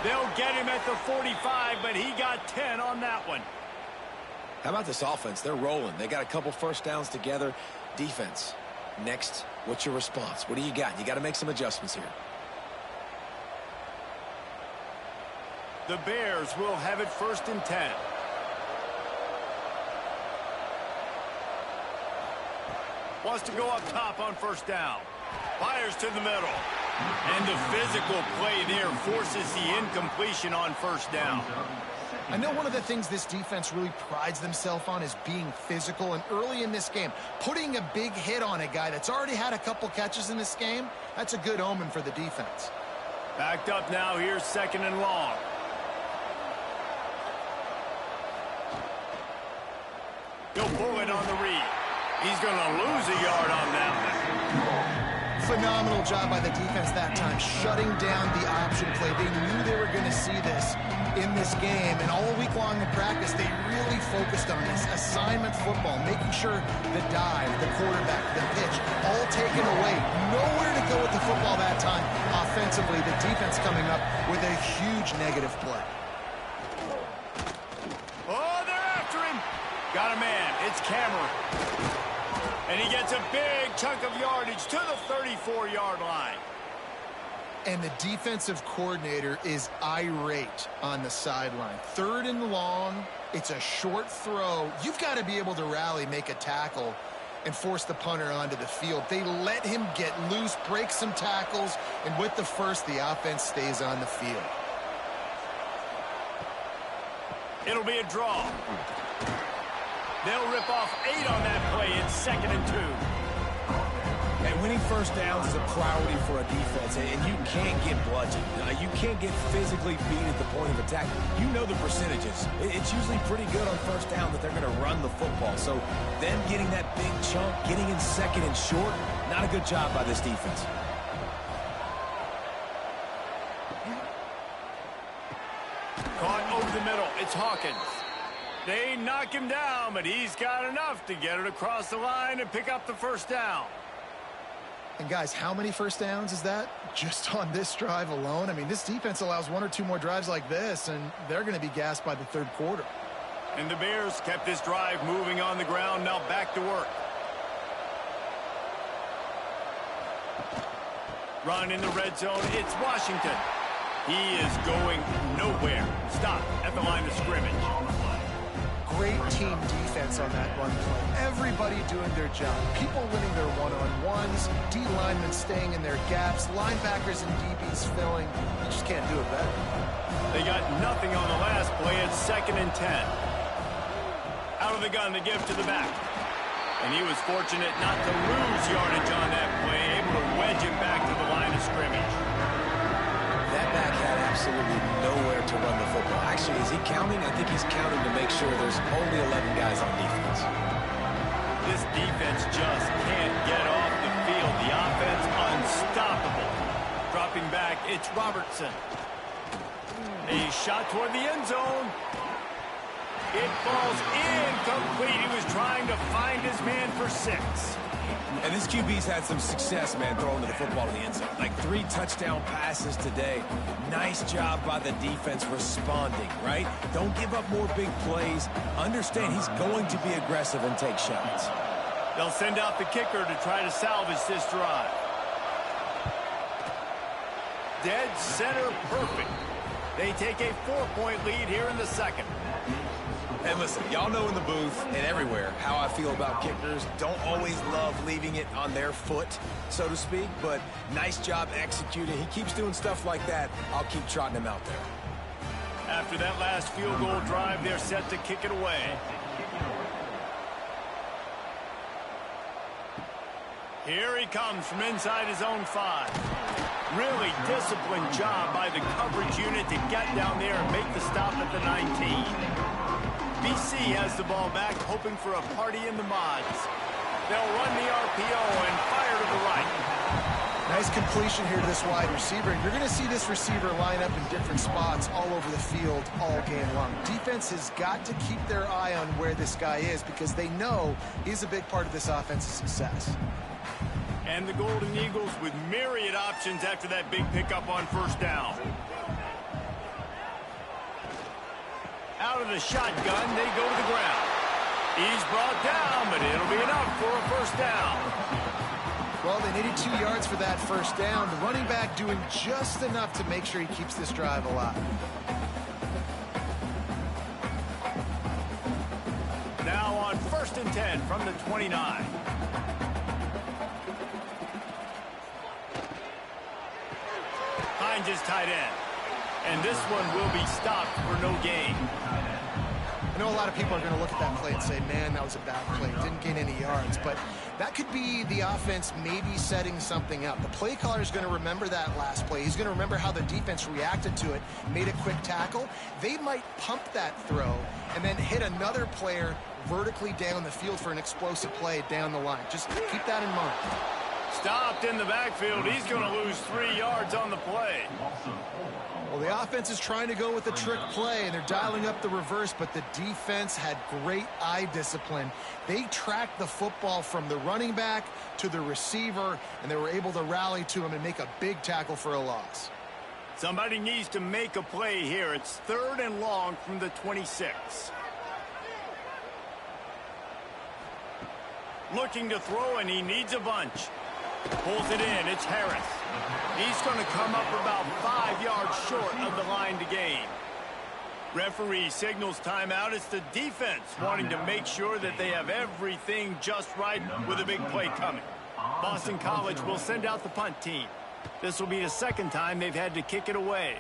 They'll get him at the 45, but he got 10 on that one. How about this offense? They're rolling. They got a couple first downs together. Defense. Next, what's your response? What do you got? You got to make some adjustments here. The Bears will have it 1st and 10. Wants to go up top on 1st down. Fires to the middle. And the physical play there forces the incompletion on 1st down. I know one of the things this defense really prides themselves on is being physical, and early in this game, putting a big hit on a guy that's already had a couple catches in this game, that's a good omen for the defense. Backed up now, here's 2nd and long. He'll pull it on the read. He's going to lose a yard on that one. Phenomenal job by the defense that time, shutting down the option play. They knew they were going to see this in this game, and all week long in practice, they really focused on this assignment football, making sure the dive, the quarterback, the pitch, all taken away. Nowhere to go with the football that time. Offensively, the defense coming up with a huge negative play. Oh, they're after him. Got a man. It's Cameron. And he gets a big chunk of yardage to the 34-yard line. And the defensive coordinator is irate on the sideline. 3rd and long. It's a short throw. You've got to be able to rally, make a tackle, and force the punter onto the field. They let him get loose, break some tackles, and with the 1st, the offense stays on the field. It'll be a draw. They'll rip off 8 on that play. It's 2nd and 2. And winning first downs is a priority for a defense, and you can't get bludgeoned. You can't get physically beat at the point of attack. You know the percentages. It's usually pretty good on 1st down that they're going to run the football. So them getting that big chunk, getting in 2nd and short, not a good job by this defense. Caught over the middle. It's Hawkins. They knock him down, but he's got enough to get it across the line and pick up the 1st down. And guys, how many first downs is that just on this drive alone? I mean, this defense allows 1 or 2 more drives like this, and they're going to be gassed by the 3rd quarter. And the Bears kept this drive moving on the ground. Now back to work. Run in the red zone. It's Washington. He is going nowhere. Stop at the line of scrimmage. Great team defense on that run play. Everybody doing their job. People winning their one-on-ones, D linemen staying in their gaps, linebackers and DBs filling. You just can't do it better. They got nothing on the last play. It's 2nd and 10. Out of the gun to give to the back. And he was fortunate not to lose yardage on that play, able to wedge it back to the line of scrimmage. That back had absolutely nowhere to run the football. Actually, is he counting? I think he's counting to make sure there's only 11 guys on defense. The This defense just can't get off the field. The offense unstoppable. Dropping back, it's Robertson. A shot toward the end zone. It falls incomplete. He was trying to find his man for 6. And this QB's had some success, man, throwing the football in the end zone. Like 3 touchdown passes today. Nice job by the defense responding, right? Don't give up more big plays. Understand he's going to be aggressive and take shots. They'll send out the kicker to try to salvage this drive. Dead center perfect. They take a 4-point lead here in the second. And listen, y'all know in the booth and everywhere how I feel about kickers. Don't always love leaving it on their foot, so to speak, but nice job executing. He keeps doing stuff like that. I'll keep trotting him out there. After that last field goal drive, they're set to kick it away. Here he comes from inside his own 5. Really disciplined job by the coverage unit to get down there and make the stop at the 19. BC has the ball back, hoping for a party in the mods. They'll run the RPO and fire to the right. Nice completion here to this wide receiver. You're going to see this receiver line up in different spots all over the field all game long. Defense has got to keep their eye on where this guy is because they know he's a big part of this offense's success. And the Golden Eagles with myriad options after that big pickup on first down. Out of the shotgun, they go to the ground. He's brought down, but it'll be enough for a first down. Well, they needed 2 yards for that first down. The running back doing just enough to make sure he keeps this drive alive. Now on 1st and 10 from the 29. Hines is tight end. And this one will be stopped for no gain. I know a lot of people are going to look at that play and say, man, that was a bad play. Didn't gain any yards. But that could be the offense maybe setting something up. The play caller is going to remember that last play. He's going to remember how the defense reacted to it, made a quick tackle. They might pump that throw and then hit another player vertically down the field for an explosive play down the line. Just keep that in mind. Stopped in the backfield. He's going to lose 3 yards on the play. Well, the offense is trying to go with a trick play, and they're dialing up the reverse, but the defense had great eye discipline. They tracked the football from the running back to the receiver, and they were able to rally to him and make a big tackle for a loss. Somebody needs to make a play here. It's 3rd and long from the 26. Looking to throw, and he needs a bunch. Pulls it in. It's Harris. He's going to come up about 5 yards short of the line to gain. Referee signals timeout. It's the defense wanting to make sure that they have everything just right with a big play coming. Boston College will send out the punt team. This will be the second time they've had to kick it away.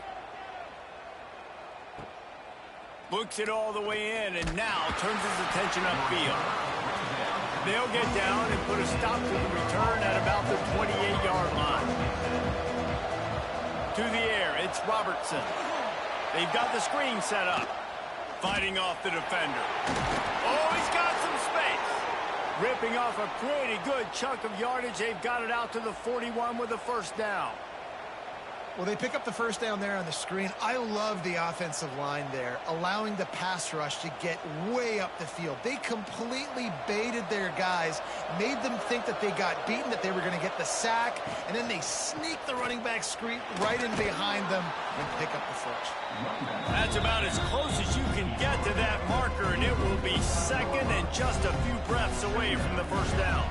Looks it all the way in and now turns his attention upfield. They'll get down and put a stop to the return at about the 28-yard line. To the air, it's Robertson. They've got the screen set up. Fighting off the defender. Oh, he's got some space. Ripping off a pretty good chunk of yardage. They've got it out to the 41 with a first down. Well, they pick up the first down there on the screen. I love the offensive line there, allowing the pass rush to get way up the field. They completely baited their guys, made them think that they got beaten, that they were going to get the sack, and then they sneak the running back screen right in behind them and pick up the first. That's about as close as you can get to that marker, and it will be second and just a few breaths away from the first down.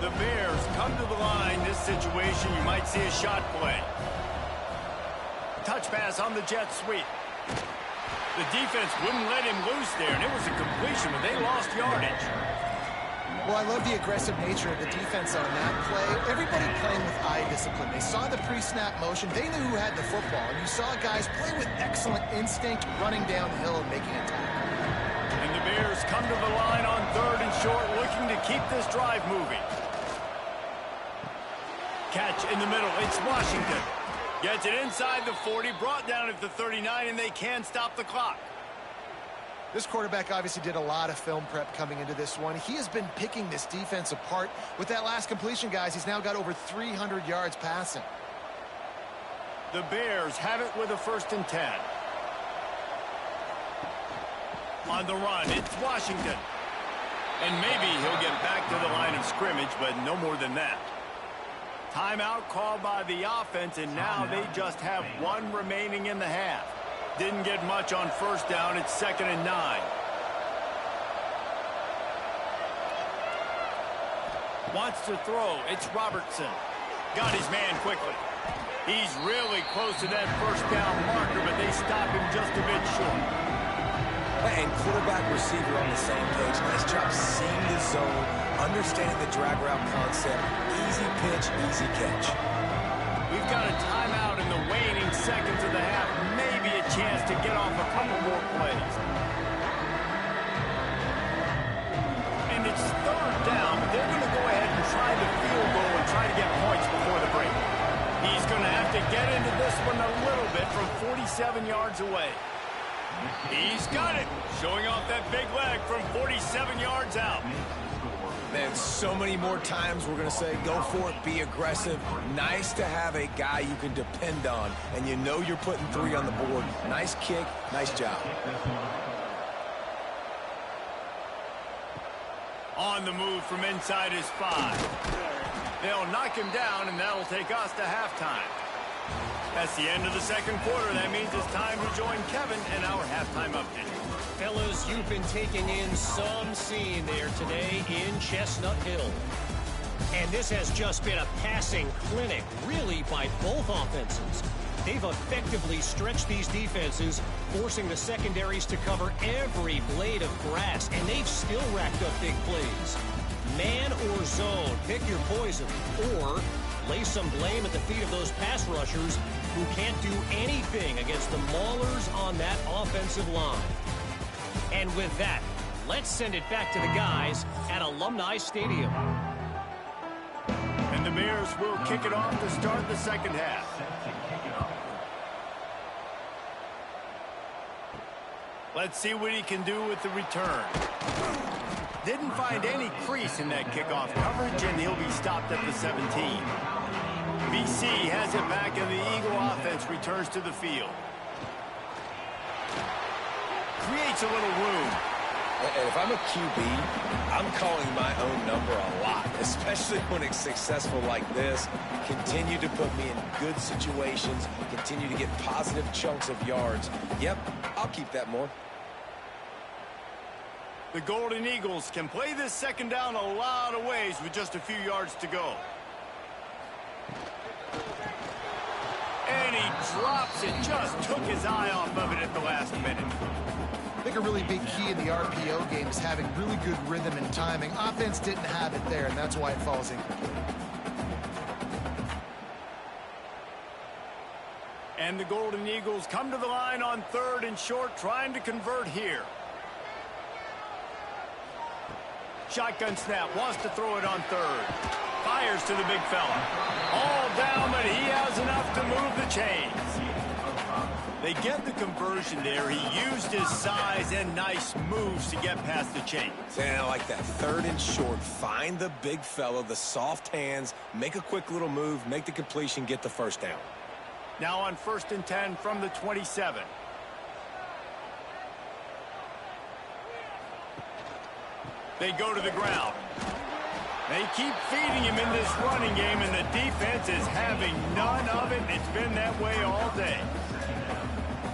The Bears come to the line. This situation, you might see a shot play. Touch pass on the jet sweep. The defense wouldn't let him loose there, and it was a completion, but they lost yardage. Well, I love the aggressive nature of the defense on that play. Everybody playing with eye discipline. They saw the pre-snap motion. They knew who had the football, and you saw guys play with excellent instinct, running downhill and making a tackle. And the Bears come to the line on 3rd and short, looking to keep this drive moving. Catch in the middle. It's Washington. Gets it inside the 40, brought down at the 39, and they can stop the clock. This quarterback obviously did a lot of film prep coming into this one. He has been picking this defense apart. With that last completion, guys, he's now got over 300 yards passing. The Bears have it with a 1st and 10. On the run, it's Washington. And maybe he'll get back to the line of scrimmage, but no more than that. Timeout called by the offense, and now they just have one remaining in the half. Didn't get much on 1st down. It's 2nd and 9. Wants to throw. It's Robertson. Got his man quickly. He's really close to that 1st down marker, but they stop him just a bit short. And quarterback receiver on the same page. Nice job seeing the zone, understanding the drag route concept. Easy pitch, easy catch. We've got a timeout in the waning seconds of the half. Maybe a chance to get off a couple more plays. And it's 3rd down, but they're going to go ahead and try the field goal and try to get points before the break. He's going to have to get into this one a little bit from 47 yards away. He's got it, showing off that big leg from 47 yards out. Man, so many more times we're going to say, go for it, be aggressive. Nice to have a guy you can depend on, and you know you're putting 3 on the board. Nice kick, nice job. On the move from inside his 5. They'll knock him down, and that'll take us to halftime. That's the end of the 2nd quarter. That means it's time to join Kevin and our halftime update. Fellas, you've been taking in some scene there today in Chestnut Hill. And this has just been a passing clinic, really, by both offenses. They've effectively stretched these defenses, forcing the secondaries to cover every blade of grass, and they've still racked up big plays. Man or zone, pick your poison, or lay some blame at the feet of those pass rushers who can't do anything against the maulers on that offensive line. And with that, let's send it back to the guys at Alumni Stadium. And the Bears will kick it off to start the 2nd half. Let's see what he can do with the return. Didn't find any crease in that kickoff coverage, and he'll be stopped at the 17. BC has it back, and the Eagle offense returns to the field. Creates a little room. And if I'm a QB, I'm calling my own number a lot, especially when it's successful like this. Continue to put me in good situations, continue to get positive chunks of yards. Yep, I'll keep that more. The Golden Eagles can play this 2nd down a lot of ways with just a few yards to go. And he drops it, just took his eye off of it at the last minute. I think a really big key in the RPO game is having really good rhythm and timing. Offense didn't have it there, and that's why it falls incomplete. And the Golden Eagles come to the line on 3rd and short, trying to convert here. Shotgun snap, wants to throw it on 3rd. Fires to the big fella. All down, but he has enough to move the chains. They get the conversion there. He used his size and nice moves to get past the chains. And I like that 3rd and short. Find the big fella, the soft hands, make a quick little move, make the completion, get the 1st down. Now on 1st and 10 from the 27. They go to the ground. They keep feeding him in this running game, and the defense is having none of it. It's been that way all day.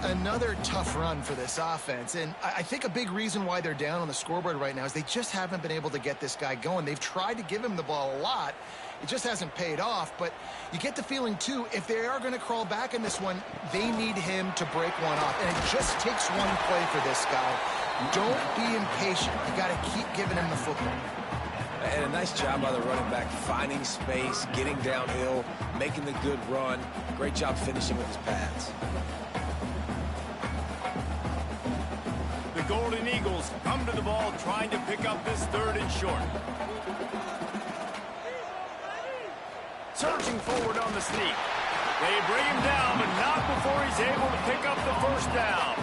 Another tough run for this offense, and I think a big reason why they're down on the scoreboard right now is they just haven't been able to get this guy going. They've tried to give him the ball a lot. It just hasn't paid off, but you get the feeling, too, if they are going to crawl back in this one, they need him to break one off, and it just takes one play for this guy. Don't be impatient. You got to keep giving him the football. And a nice job by the running back, finding space, getting downhill, making the good run. Great job finishing with his pads. The Golden Eagles come to the ball trying to pick up this 3rd and short. Surging forward on the sneak. They bring him down, but not before he's able to pick up the first down.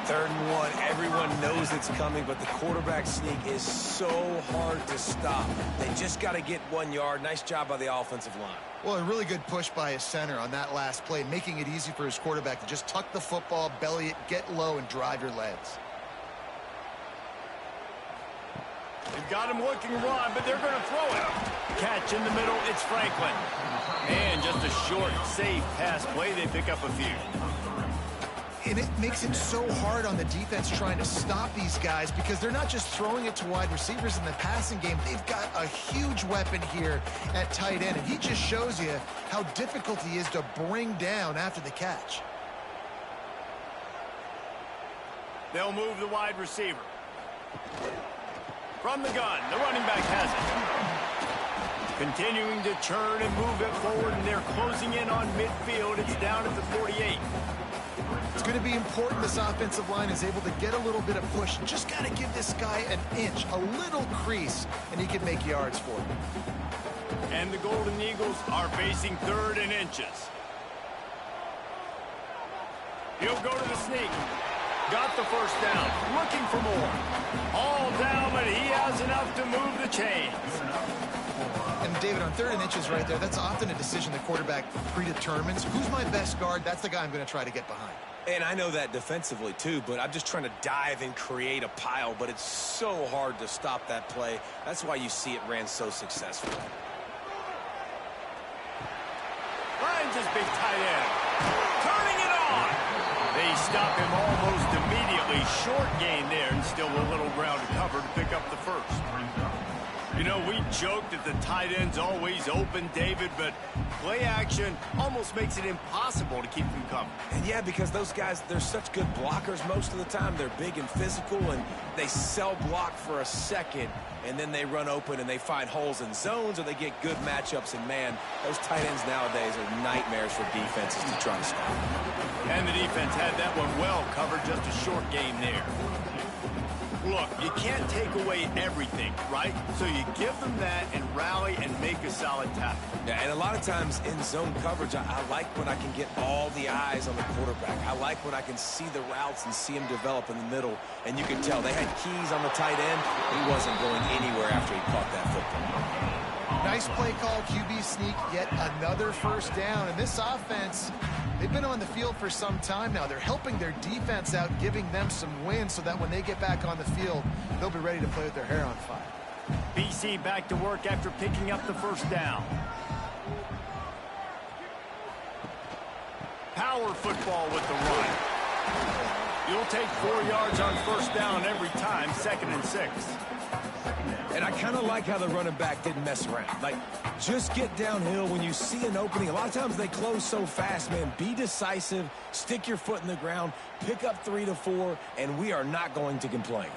3rd and 1. Everyone knows it's coming, but the quarterback sneak is so hard to stop. They just got to get 1 yard. Nice job by the offensive line. Well, a really good push by his center on that last play, making it easy for his quarterback to just tuck the football, belly it, get low, and drive your legs. They've got him looking run, but they're going to throw it. Catch in the middle, it's Franklin. And just a short, safe pass play. They pick up a few. And it makes it so hard on the defense trying to stop these guys because they're not just throwing it to wide receivers in the passing game. They've got a huge weapon here at tight end, and he just shows you how difficult he is to bring down after the catch. They'll move the wide receiver. From the gun, the running back has it. Continuing to turn and move it forward, and they're closing in on midfield. It's down at the 48. It's going to be important this offensive line is able to get a little bit of push. Just got to give this guy an inch, a little crease, and he can make yards for him. And the Golden Eagles are facing 3rd and inches. He'll go to the sneak. Got the first down. Looking for more. All down, but he has enough to move the chains. And David, on 3rd and inches right there, that's often a decision the quarterback predetermines. Who's my best guard? That's the guy I'm going to try to get behind. And I know that defensively, too, but I'm just trying to dive and create a pile, but it's so hard to stop that play. That's why you see it ran so successful. Finds his big tight end. Turning it on. They stop him almost immediately. Short gain there, and still a little ground to cover to pick up the first. You know, we joked that the tight end's always open, David, but play action almost makes it impossible to keep them coming. And yeah, because those guys, they're such good blockers most of the time. They're big and physical, and they sell block for a second, and then they run open and they find holes in zones, or they get good matchups. And, man, those tight ends nowadays are nightmares for defenses to try to stop. And the defense had that one well covered, just a short game there. Look, you can't take away everything, right? So you give them that and rally and make a solid tackle. Yeah, and a lot of times in zone coverage, I like when I can get all the eyes on the quarterback. I like when I can see the routes and see him develop in the middle. And you can tell they had keys on the tight end. He wasn't going anywhere after he caught that football. Nice play call, QB sneak, yet another first down. And this offense, they've been on the field for some time now. They're helping their defense out, giving them some wins so that when they get back on the field, they'll be ready to play with their hair on fire. BC back to work after picking up the first down. Power football with the run. You'll take 4 yards on first down every time, 2nd and 6. And I kind of like how the running back didn't mess around. Like, just get downhill when you see an opening. A lot of times they close so fast, man. Be decisive, stick your foot in the ground, pick up 3 to 4, and we are not going to complain.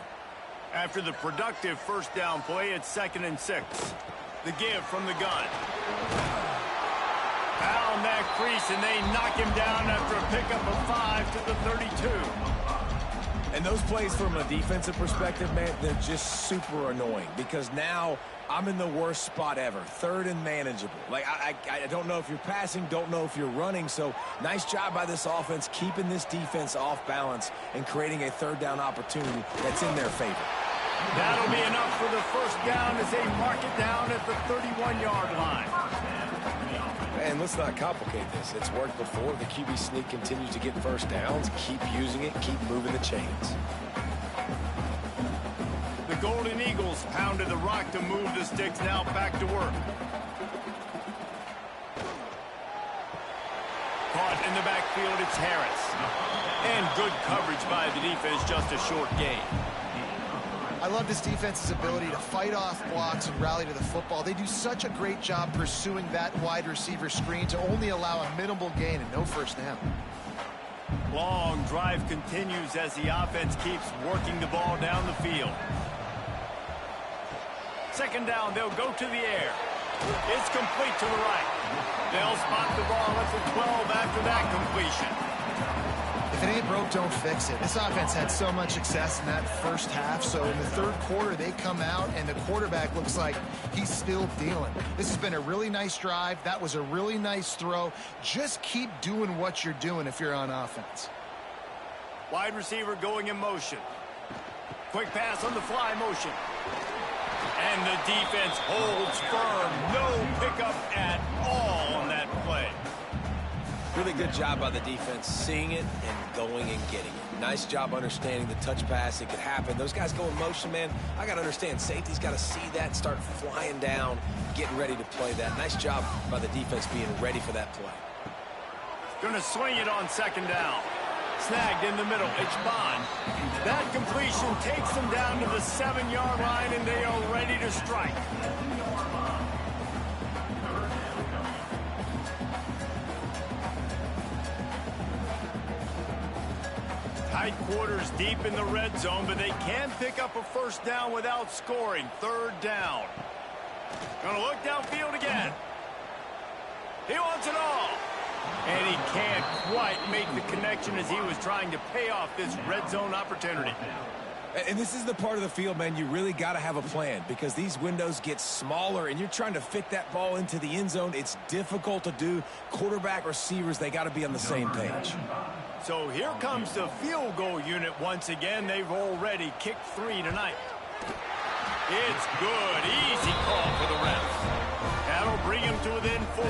After the productive first down play, it's 2nd and 6. The give from the gun. Found that crease, and they knock him down after a pickup of 5 to the 32. And those plays from a defensive perspective, man, they're just super annoying because now I'm in the worst spot ever, 3rd and manageable. Like, I don't know if you're passing, don't know if you're running, so nice job by this offense keeping this defense off balance and creating a 3rd down opportunity that's in their favor. That'll be enough for the first down as they mark it down at the 31-yard line. And let's not complicate this. It's worked before. The QB sneak continues to get first downs. Keep using it. Keep moving the chains. The Golden Eagles pounded the rock to move the sticks. Now back to work. Caught in the backfield, it's Harris. And good coverage by the defense, just a short gain. I love this defense's ability to fight off blocks and rally to the football. They do such a great job pursuing that wide receiver screen to only allow a minimal gain and no first down. Long drive continues as the offense keeps working the ball down the field. 2nd down, they'll go to the air. It's complete to the right. They'll spot the ball at the 12 after that completion. If it ain't broke, don't fix it. This offense had so much success in that first half, so in the third quarter, they come out, and the quarterback looks like he's still dealing. This has been a really nice drive. That was a really nice throw. Just keep doing what you're doing if you're on offense. Wide receiver going in motion. Quick pass on the fly motion. And the defense holds firm. No pickup at all on that play. Really good job by the defense, seeing it and going and getting it. Nice job understanding the touch pass. It could happen. Those guys go in motion, man. I got to understand, safety's got to see that, start flying down, getting ready to play that. Nice job by the defense being ready for that play. Going to swing it on second down. Snagged in the middle. It's Bond. That completion takes them down to the 7-yard line, and they are ready to strike. Tight quarters deep in the red zone, but they can pick up a first down without scoring. Third down. Gonna look downfield again. He wants it all. And he can't quite make the connection as he was trying to pay off this red zone opportunity. And this is the part of the field, man, you really got to have a plan because these windows get smaller and you're trying to fit that ball into the end zone. It's difficult to do. Quarterback, receivers, they got to be on the same page. So here comes the field goal unit once again. They've already kicked 3 tonight. It's good. Easy call for the refs. That'll bring him to within 4.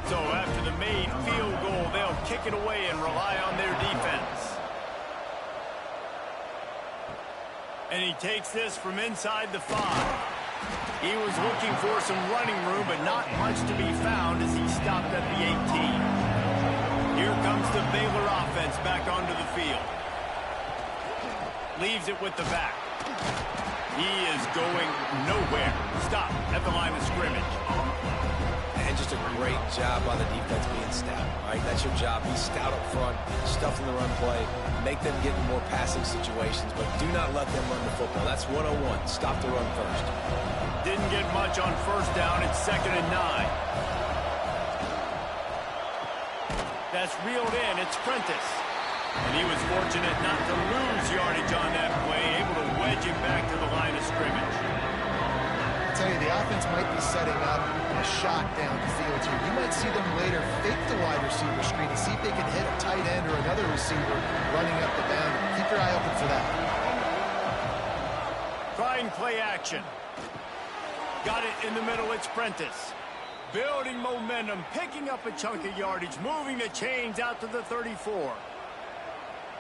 So after the made field goal, they'll kick it away and rely on their defense. And he takes this from inside the 5. He was looking for some running room, but not much to be found as he stopped at the 18. Here comes the Baylor offense back onto the field. Leaves it with the back. He is going nowhere. Stop at the line of scrimmage. And just a great job by the defense being stout, right? That's your job. Be stout up front, stuff in the run play, make them get in more passing situations, but do not let them run the football. That's 101. Stop the run first. Didn't get much on first down. It's 2nd and 9. That's reeled in. It's Prentice. And he was fortunate not to lose yardage on that play, able to wedge him back to the line of scrimmage. I tell you, the offense might be setting up a shot down the field here. You might see them later fake the wide receiver screen and see if they can hit a tight end or another receiver running up the boundary. Keep your eye open for that. Trying play action. Got it in the middle. It's Prentice. Building momentum, picking up a chunk of yardage, moving the chains out to the 34.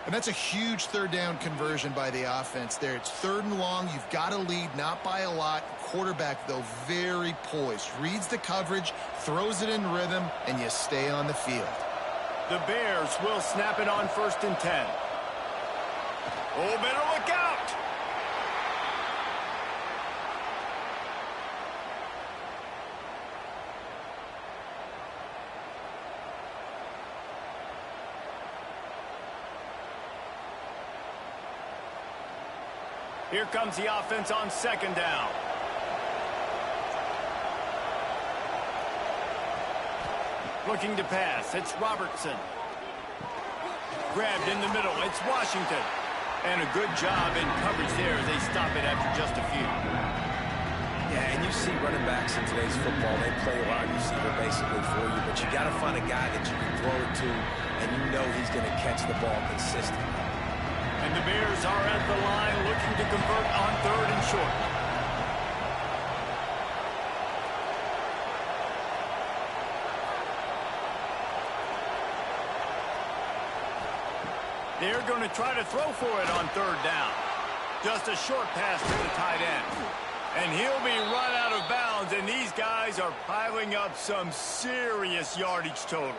And that's a huge third down conversion by the offense there. It's 3rd and long. You've got to lead, not by a lot. Quarterback, though, very poised. Reads the coverage, throws it in rhythm, and you stay on the field. The Bears will snap it on 1st and 10. Oh, better look out! Here comes the offense on 2nd down. Looking to pass. It's Robertson. Grabbed in the middle. It's Washington. And a good job in coverage there as they stop it after just a few. Yeah, and you see running backs in today's football, they play wide receiver basically for you, but you got to find a guy that you can throw it to, and you know he's going to catch the ball consistently. And the Bears are at the line looking to convert on 3rd and short. They're going to try to throw for it on 3rd down. Just a short pass to the tight end. And he'll be run out of bounds, and these guys are piling up some serious yardage totals.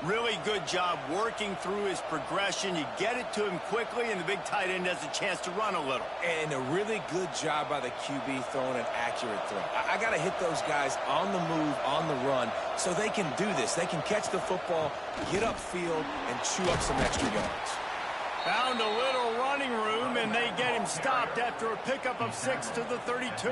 Really good job working through his progression. You get it to him quickly, and the big tight end has a chance to run a little. And a really good job by the QB throwing an accurate throw. I got to hit those guys on the move, on the run, so they can do this. They can catch the football, get upfield, and chew up some extra yards. Found a little running room, and they get him stopped after a pickup of 6 to the 32.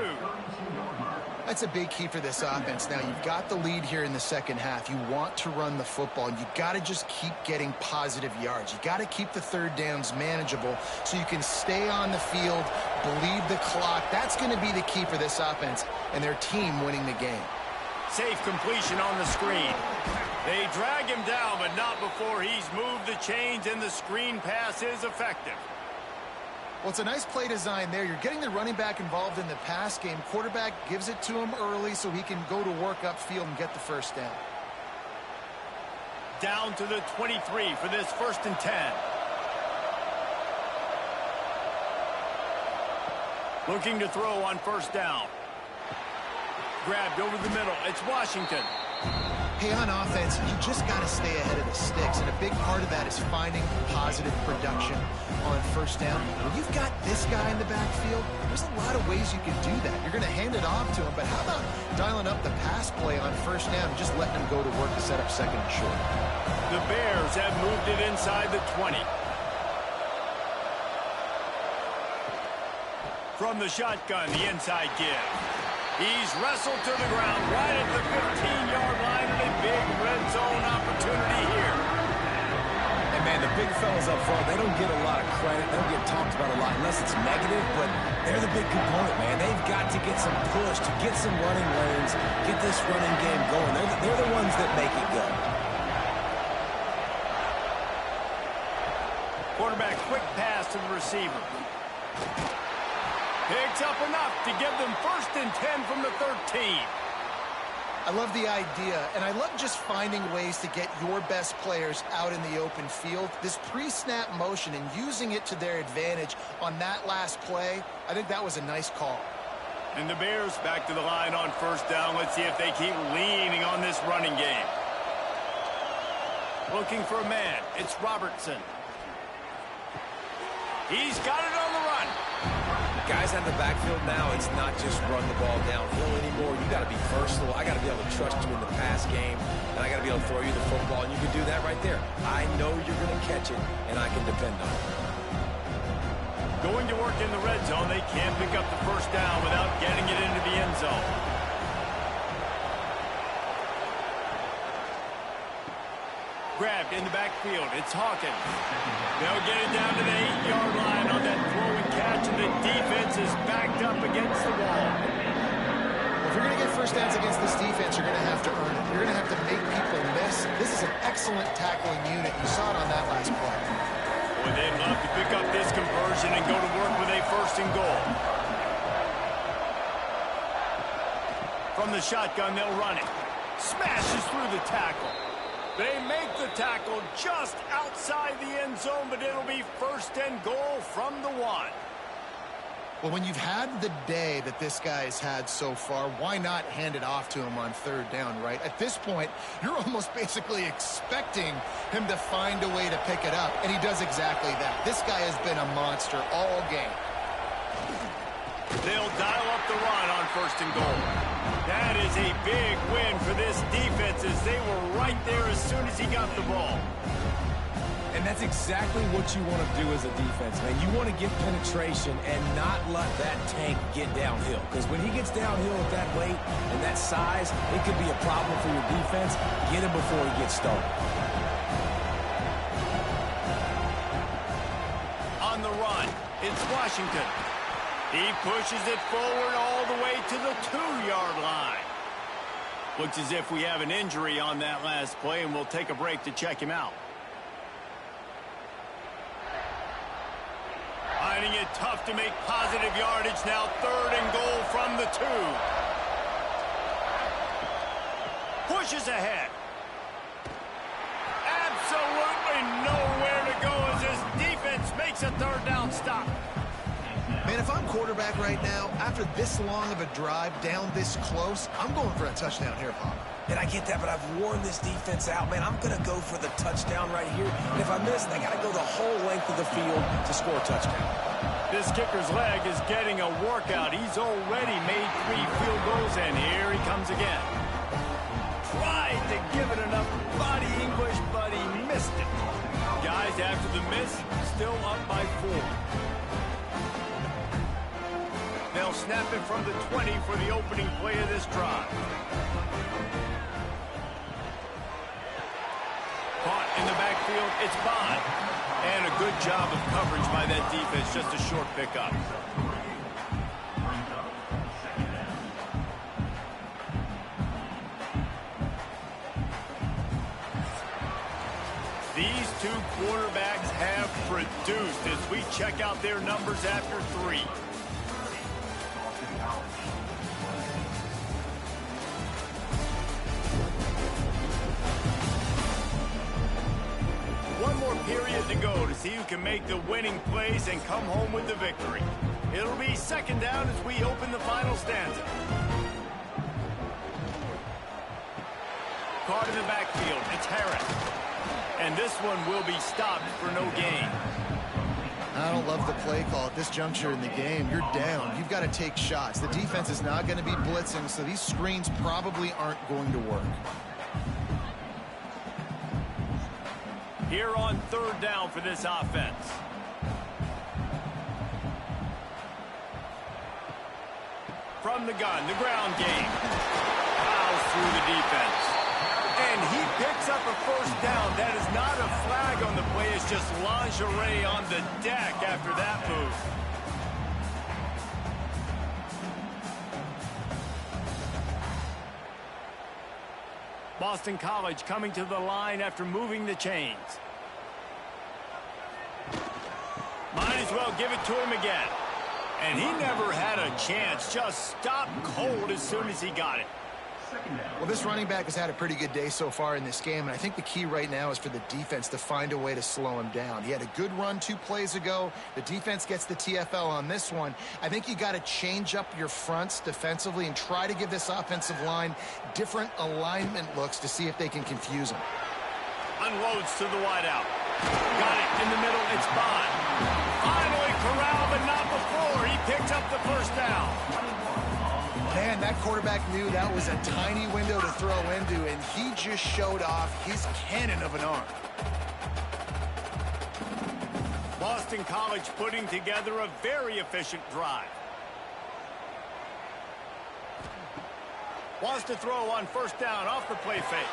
That's a big key for this offense. Now, you've got the lead here in the second half. You want to run the football, and you've got to just keep getting positive yards. You got to keep the third downs manageable so you can stay on the field, bleed the clock. That's going to be the key for this offense and their team winning the game. Safe completion on the screen. They drag him down, but not before he's moved the chains, and the screen pass is effective. Well, it's a nice play design there. You're getting the running back involved in the pass game. Quarterback gives it to him early so he can go to work upfield and get the first down. Down to the 23 for this 1st and 10. Looking to throw on 1st down. Grabbed over the middle. It's Washington. Hey, on offense, you just got to stay ahead of the sticks, and a big part of that is finding positive production on 1st down. When you've got this guy in the backfield, there's a lot of ways you can do that. You're going to hand it off to him, but how about dialing up the pass play on 1st down and just letting him go to work to set up 2nd and short? The Bears have moved it inside the 20. From the shotgun, the inside give. He's wrestled to the ground right at the 15-yard line, and a big red zone opportunity here. And, man, the big fellas up front, they don't get a lot of credit. They don't get talked about a lot unless it's negative, but they're the big component, man. They've got to get some push, to get some running lanes, get this running game going. They're the ones that make it go. Quarterback quick pass to the receiver. Picks up enough to give them 1st and 10 from the 13. I love the idea, and I love just finding ways to get your best players out in the open field. This pre-snap motion and using it to their advantage on that last play, I think that was a nice call. And the Bears back to the line on 1st down. Let's see if they keep leaning on this running game. Looking for a man. It's Robertson. He's got it on the run. Guys out of the backfield now, it's not just run the ball downhill anymore. You got to be versatile. I got to be able to trust you in the pass game, and I got to be able to throw you the football, and you can do that right there. I know you're going to catch it, and I can depend on it. Going to work in the red zone, they can't pick up the 1st down without getting it into the end zone. Grabbed in the backfield. It's Hawkins. They'll get it down to the 8-yard line on that throw and catch, and the defense is backed up against the wall. If you're going to get 1st downs against this defense, you're going to have to earn it. You're going to have to make people miss. This is an excellent tackling unit. You saw it on that last play. Boy, they'd love to pick up this conversion and go to work with a 1st and goal. From the shotgun, they'll run it. Smashes through the tackle. They make the tackle just outside the end zone, but it'll be 1st and goal from the 1. Well, when you've had the day that this guy's had so far, why not hand it off to him on 3rd down, right? At this point, you're almost basically expecting him to find a way to pick it up, and he does exactly that. This guy has been a monster all game. They'll dial up the run on 1st and goal. That is a big win for this defense, as they were right there as soon as he got the ball. And that's exactly what you want to do as a defense, man. You want to get penetration and not let that tank get downhill. Because when he gets downhill at that weight and that size, it could be a problem for your defense. Get him before he gets started. On the run, it's Washington. He pushes it forward all the way to the 2-yard line. Looks as if we have an injury on that last play, and we'll take a break to check him out. Finding it tough to make positive yardage now. 3rd and goal from the 2. Pushes ahead. Absolutely nowhere to go as his defense makes a 3rd down stop. Man, if I'm quarterback right now, after this long of a drive down this close, I'm going for a touchdown here, Bob. And I get that, but I've worn this defense out, man. I'm going to go for the touchdown right here. And if I miss, they got to go the whole length of the field to score a touchdown. This kicker's leg is getting a workout. He's already made 3 field goals, and here he comes again. Tried to give it enough body English, but he missed it. Guys, after the miss, still up by 4. They'll snap it from the 20 for the opening play of this drive. Caught in the backfield, it's Bond. And a good job of coverage by that defense, just a short pickup. These two quarterbacks have produced as we check out their numbers after 3. One more period to go to see who can make the winning plays and come home with the victory. It'll be second down as we open the final stanza. Caught in the backfield, it's Harris. And this one will be stopped for no gain. I don't love the play call at this juncture in the game. You're down. You've got to take shots. The defense is not going to be blitzing, so these screens probably aren't going to work. Here on third down for this offense. From the gun, the ground game. Plows through the defense. And he picks up a first down. That is not a flag on the play. It's just lingerie on the deck after that move. Boston College coming to the line after moving the chains. Might as well give it to him again. And he never had a chance. Just stopped cold as soon as he got it. Well, this running back has had a pretty good day so far in this game, and I think the key right now is for the defense to find a way to slow him down. He had a good run 2 plays ago. The defense gets the TFL on this one. I think you got to change up your fronts defensively and try to give this offensive line different alignment looks to see if they can confuse him. Unloads to the wideout. Got it in the middle. It's Bond. Finally corralled, but not before. He picks up the first down. Man, that quarterback knew that was a tiny window to throw into, and he just showed off his cannon of an arm. Boston College putting together a very efficient drive. Wants to throw on first down off the play fake.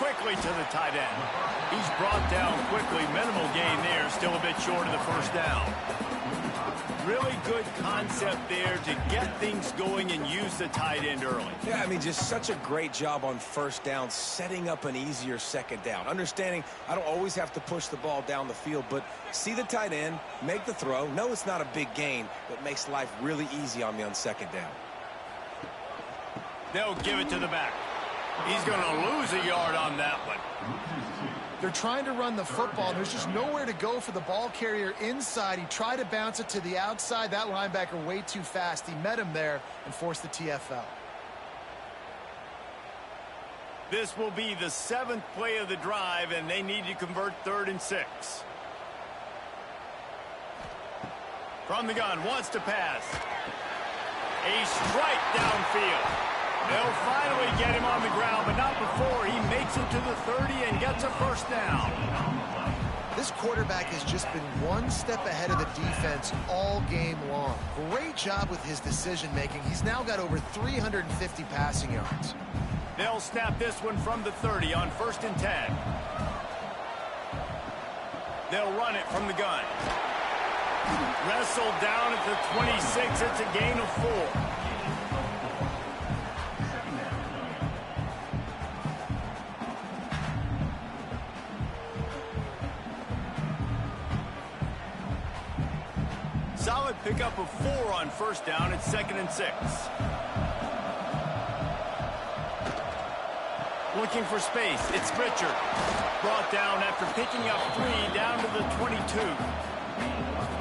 Quickly to the tight end. He's brought down quickly. Minimal gain there. Still a bit short of the first down. Really good concept there to get things going and use the tight end early. Yeah, I mean, just such a great job on first down, setting up an easier second down. Understanding I don't always have to push the ball down the field, but see the tight end, make the throw. No, it's not a big gain, but makes life really easy on me on second down. They'll give it to the back. He's going to lose a yard on that one. They're trying to run the football. There's just nowhere to go for the ball carrier inside. He tried to bounce it to the outside. That linebacker way too fast. He met him there and forced the TFL. This will be the 7th play of the drive, and they need to convert 3rd and 6. From the gun, wants to pass. A strike downfield. They'll finally get him on the ground, but not before he makes it to the 30 and gets a first down. This quarterback has just been one step ahead of the defense all game long. Great job with his decision-making. He's now got over 350 passing yards. They'll snap this one from the 30 on 1st and 10. They'll run it from the gun. Wrestled down at the 26. It's a gain of 4. Solid pickup of 4 on first down. It's 2nd and 6. Looking for space. It's Richard. Brought down after picking up 3 down to the 22.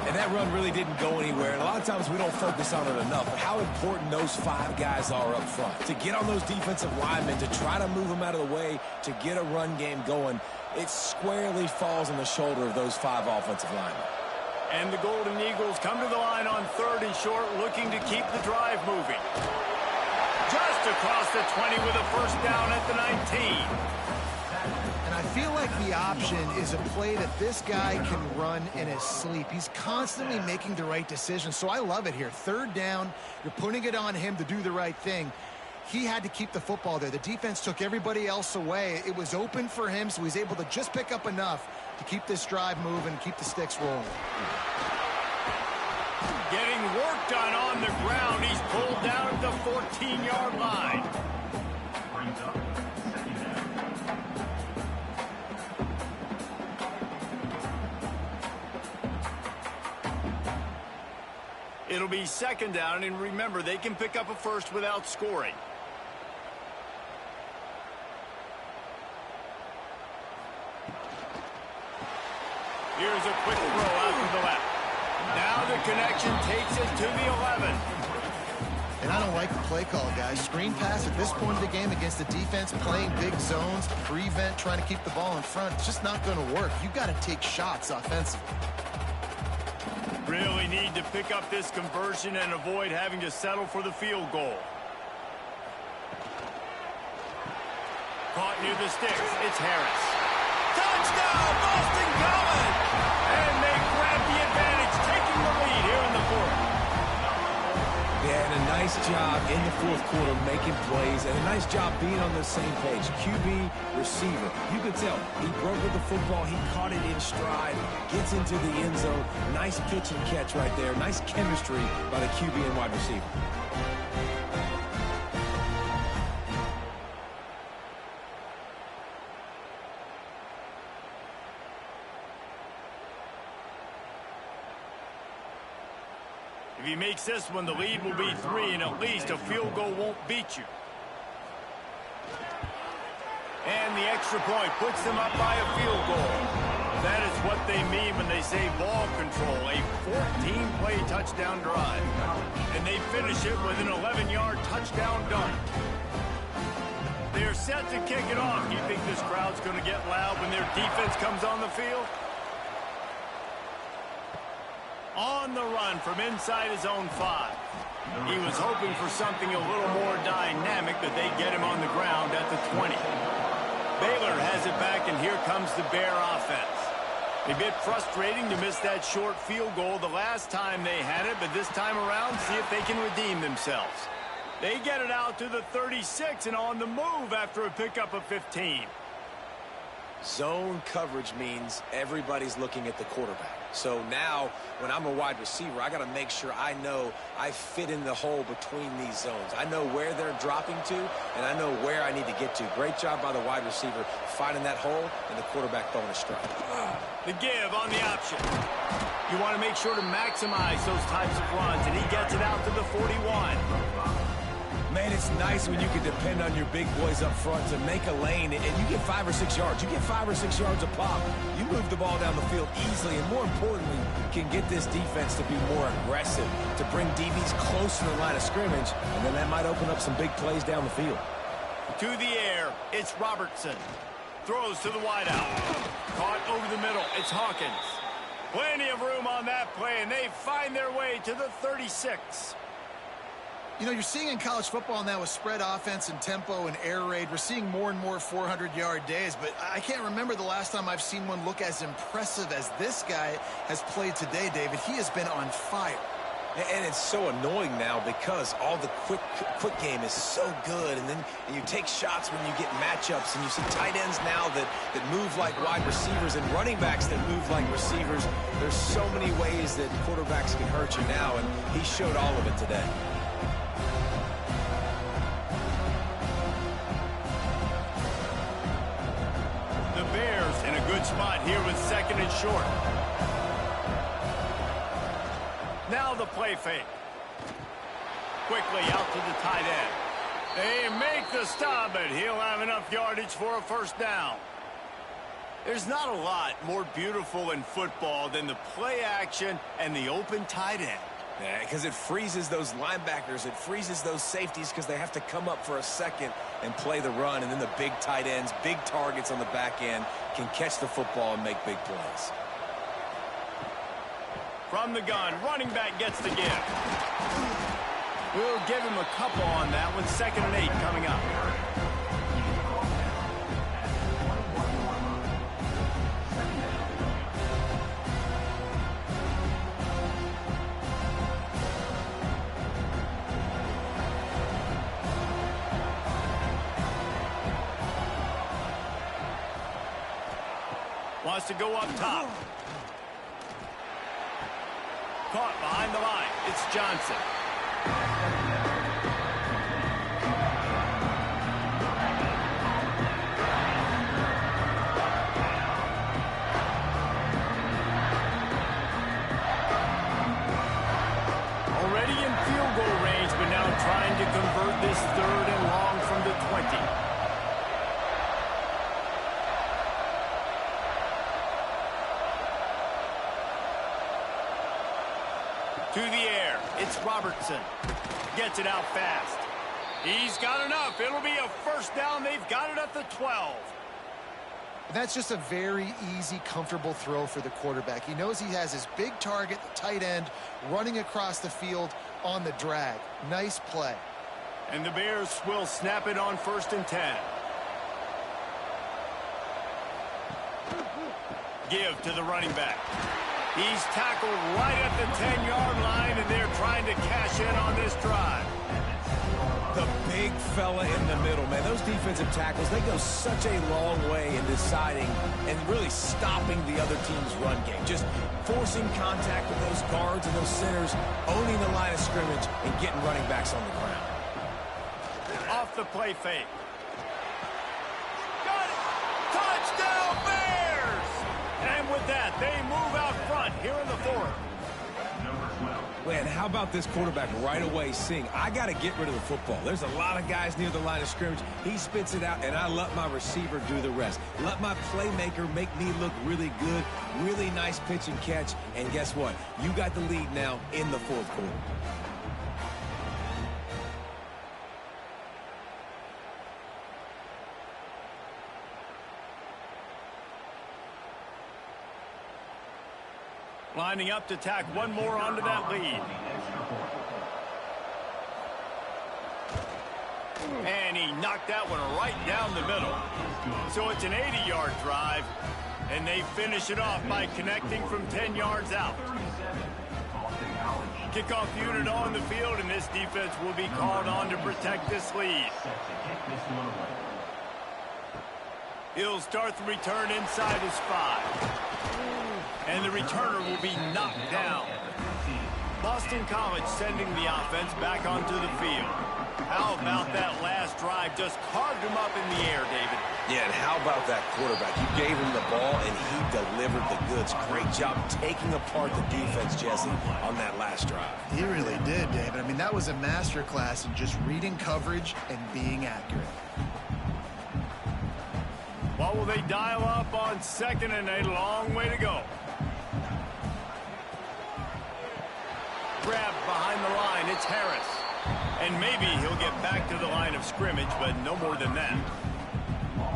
And that run really didn't go anywhere. And a lot of times we don't focus on it enough. But how important those 5 guys are up front. To get on those defensive linemen, to try to move them out of the way, to get a run game going, it squarely falls on the shoulder of those 5 offensive linemen. And the Golden Eagles come to the line on 3rd and short, looking to keep the drive moving. Just across the 20 with a first down at the 19. And I feel like the option is a play that this guy can run in his sleep. He's constantly making the right decision, so I love it here. Third down, you're putting it on him to do the right thing. He had to keep the football there. The defense took everybody else away. It was open for him, so he's able to just pick up enough to keep this drive moving and keep the sticks rolling. Getting work done on the ground. He's pulled down at the 14-yard line. It'll be second down, and remember, they can pick up a first without scoring. Here's a quick throw out to the left. Now the connection takes it to the 11. And I don't like the play call, guys. Screen pass at this point of the game against the defense playing big zones, prevent, trying to keep the ball in front. It's just not going to work. You've got to take shots offensively. Really need to pick up this conversion and avoid having to settle for the field goal. Caught near the sticks. It's Harris. Touchdown, Boston College! And they grab the advantage, taking the lead here in the fourth. Yeah, and a nice job in the fourth quarter making plays, and a nice job being on the same page. QB, receiver. You could tell he broke with the football. He caught it in stride, gets into the end zone. Nice pitch and catch right there. Nice chemistry by the QB and wide receiver. If he makes this one, the lead will be 3, and at least a field goal won't beat you. And the extra point puts them up by a field goal. That is what they mean when they say ball control, a 14-play touchdown drive. And they finish it with an 11-yard touchdown dunk. They're set to kick it off. Do you think this crowd's going to get loud when their defense comes on the field? On the run from inside his own 5. He was hoping for something a little more dynamic, but they get him on the ground at the 20. Baylor has it back, and here comes the Bear offense. A bit frustrating to miss that short field goal the last time they had it, but this time around, see if they can redeem themselves. They get it out to the 36 and on the move after a pickup of 15. Zone coverage means everybody's looking at the quarterback. So now, when I'm a wide receiver, I got to make sure I know I fit in the hole between these zones. I know where they're dropping to, and I know where I need to get to. Great job by the wide receiver finding that hole, and the quarterback throwing a strike. The give on the option. You want to make sure to maximize those types of runs, and he gets it out to the 41. Man, it's nice when you can depend on your big boys up front to make a lane, and you get 5 or 6 yards. You get 5 or 6 yards a pop. You move the ball down the field easily, and more importantly, can get this defense to be more aggressive, to bring DBs close to the line of scrimmage, and then that might open up some big plays down the field. To the air, it's Robertson. Throws to the wideout. Caught over the middle, it's Hawkins. Plenty of room on that play, and they find their way to the 36. You know, you're seeing in college football now with spread offense and tempo and air raid, we're seeing more and more 400-yard days, but I can't remember the last time I've seen one look as impressive as this guy has played today, David. He has been on fire. And it's so annoying now because all the quick game is so good, and then you take shots when you get matchups, and you see tight ends now that move like wide receivers and running backs that move like receivers. There's so many ways that quarterbacks can hurt you now, and he showed all of it today. In a good spot here with second and short. Now the play fake. Quickly out to the tight end. They make the stop, but he'll have enough yardage for a first down. There's not a lot more beautiful in football than the play action and the open tight end. Yeah, because it freezes those linebackers. It freezes those safeties because they have to come up for a second and play the run. And then the big tight ends, big targets on the back end, can catch the football and make big plays. From the gun, running back gets the give. We'll give him a couple on that one. 2nd and 8 coming up. Wants to go up top. Caught behind the line. It's Johnson. Already in field goal range, but now trying to convert this 3rd and long from the 20. To the air, it's Robertson. Gets it out fast. He's got enough. It'll be a first down. They've got it at the 12. That's just a very easy, comfortable throw for the quarterback. He knows he has his big target, the tight end, running across the field on the drag. Nice play. And the Bears will snap it on 1st and 10. Give to the running back. He's tackled right at the 10-yard line, and they're trying to cash in on this drive. The big fella in the middle, man. Those defensive tackles, they go such a long way in deciding and really stopping the other team's run game. Just forcing contact with those guards and those centers, owning the line of scrimmage, and getting running backs on the ground. Off the play fake. Got it! Touchdown, Bears! And with that, they move out front here in the 4th. Man, how about this quarterback right away seeing, I got to get rid of the football. There's a lot of guys near the line of scrimmage. He spits it out, and I let my receiver do the rest. Let my playmaker make me look really good. Really nice pitch and catch. And guess what? You got the lead now in the 4th quarter. Lining up to tack one more onto that lead. And he knocked that one right down the middle. So it's an 80-yard drive, and they finish it off by connecting from 10 yards out. Kickoff unit on the field, and this defense will be called on to protect this lead. He'll start the return inside his 5. And the returner will be knocked down. Boston College sending the offense back onto the field. How about that last drive? Just carved him up in the air, David. Yeah, and how about that quarterback? You gave him the ball, and he delivered the goods. Great job taking apart the defense, Jesse, on that last drive. He really did, David. I mean, that was a masterclass in just reading coverage and being accurate. What will they dial up on 2nd and a long way to go? Grab behind the line, it's Harris. And maybe he'll get back to the line of scrimmage, but no more than that.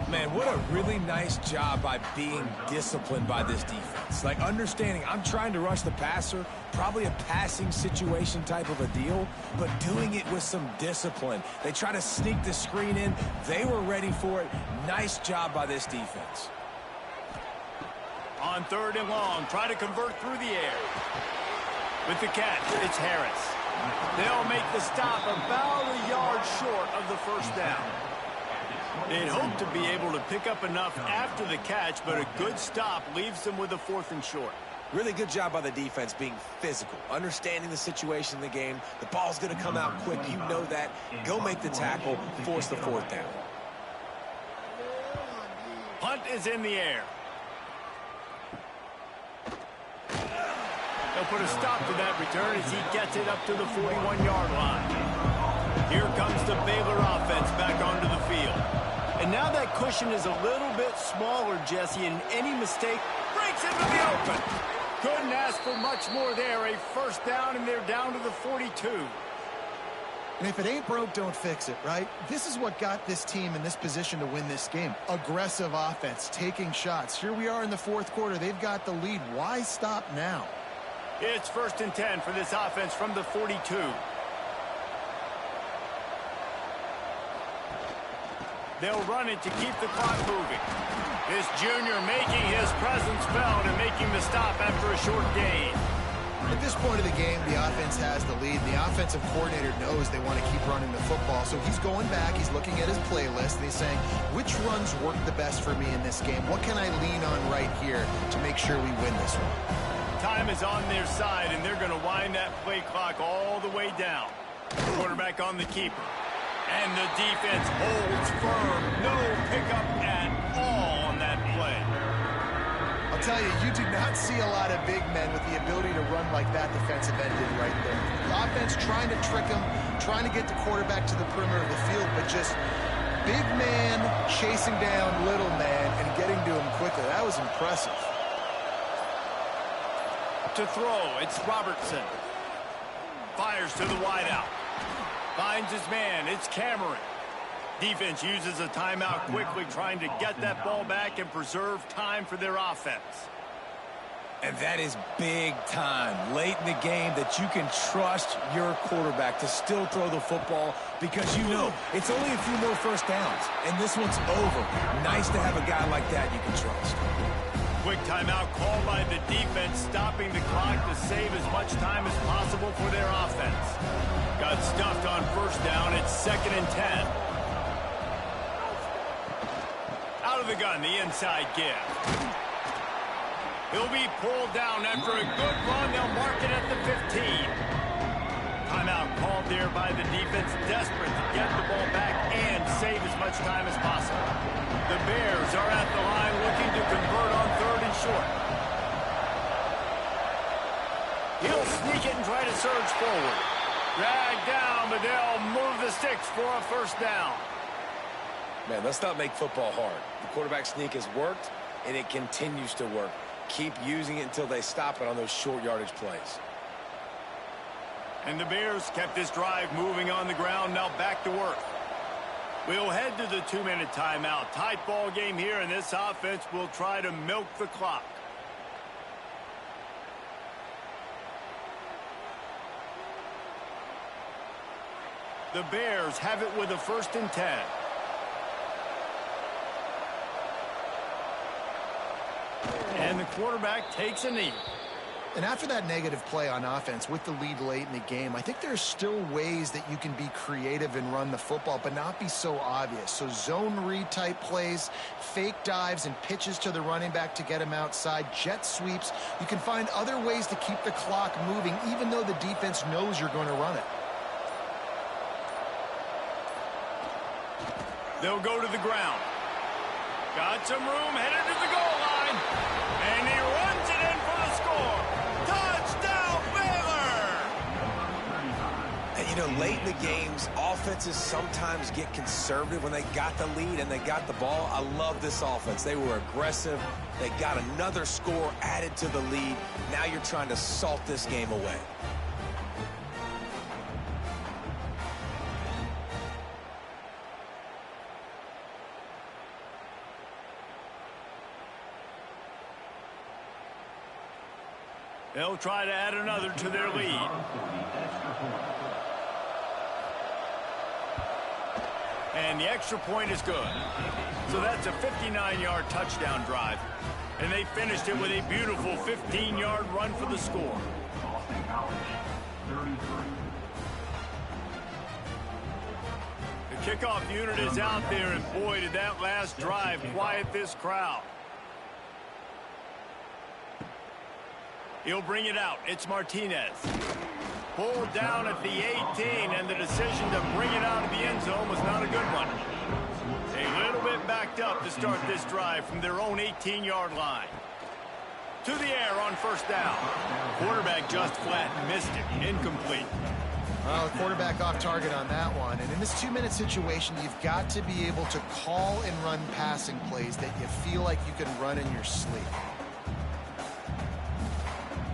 Man, what a really nice job by being disciplined by this defense. Like, understanding I'm trying to rush the passer, probably a passing situation type of a deal, but doing it with some discipline. They try to sneak the screen in. They were ready for it. Nice job by this defense. On 3rd and long, try to convert through the air. With the catch, it's Harris. They'll make the stop about a yard short of the first down. They'd hope to be able to pick up enough after the catch, but a good stop leaves them with a 4th and short. Really good job by the defense being physical, understanding the situation in the game. The ball's going to come out quick. You know that. Go make the tackle, force the 4th down. Punt is in the air. They'll put a stop to that return as he gets it up to the 41-yard line. Here comes the Baylor offense back onto the field. And now that cushion is a little bit smaller, Jesse, and any mistake breaks into the open. Couldn't ask for much more there. A first down, and they're down to the 42. And if it ain't broke, don't fix it, right? This is what got this team in this position to win this game. Aggressive offense, taking shots. Here we are in the 4th quarter. They've got the lead. Why stop now? It's 1st and 10 for this offense from the 42. They'll run it to keep the clock moving. This junior making his presence felt and making the stop after a short gain. At this point of the game, the offense has the lead. The offensive coordinator knows they want to keep running the football. So he's going back, he's looking at his playlist, and he's saying, which runs work the best for me in this game? What can I lean on right here to make sure we win this one? Time is on their side, and they're going to wind that play clock all the way down. Quarterback on the keeper. And the defense holds firm. No pickup at all on that play. I'll tell you, you do not see a lot of big men with the ability to run like that defensive end did right there. The offense trying to trick him, trying to get the quarterback to the perimeter of the field, but just big man chasing down little man and getting to him quickly. That was impressive. To throw, it's Robertson. Fires to the wideout. Finds his man, it's Cameron. Defense uses a timeout quickly, trying to get that ball back and preserve time for their offense. And that is big time late in the game that you can trust your quarterback to still throw the football because you know it's only a few more first downs, and this one's over. Nice to have a guy like that you can trust. Quick timeout called by the defense, stopping the clock to save as much time as possible for their offense. Got stuffed on first down. It's 2nd and 10. Out of the gun, the inside give. He'll be pulled down after a good run. They'll mark it at the 15. Timeout called there by the defense, desperate to get the ball back and save as much time as possible. The Bears are at the line looking to convert on 3rd and short. He'll sneak it and try to surge forward. Dragged down, but they'll move the sticks for a first down. Man, let's not make football hard. The quarterback sneak has worked, and it continues to work. Keep using it until they stop it on those short yardage plays. And the Bears kept this drive moving on the ground, now back to work. We'll head to the 2-minute timeout. Tight ball game here, and this offense will try to milk the clock. The Bears have it with a 1st and 10. And the quarterback takes a knee. And after that negative play on offense with the lead late in the game, I think there's still ways that you can be creative and run the football, but not be so obvious. So zone read type plays, fake dives and pitches to the running back to get him outside, jet sweeps. You can find other ways to keep the clock moving, even though the defense knows you're going to run it. They'll go to the ground. Got some room, headed to the goal line. And he runs it in for the score. Touchdown, Baylor! And, you know, late in the games, offenses sometimes get conservative when they got the lead and they got the ball. I love this offense. They were aggressive. They got another score added to the lead. Now you're trying to salt this game away. They'll try to add another to their lead. And the extra point is good. So that's a 59-yard touchdown drive. And they finished it with a beautiful 15-yard run for the score. The kickoff unit is out there, and boy, did that last drive quiet this crowd. He'll bring it out. It's Martinez. Pulled down at the 18, and the decision to bring it out of the end zone was not a good one. A little bit backed up to start this drive from their own 18-yard line. To the air on first down. Quarterback just flat missed it. Incomplete. Well, the quarterback off target on that one. And in this 2-minute situation, you've got to be able to call and run passing plays that you feel like you can run in your sleep.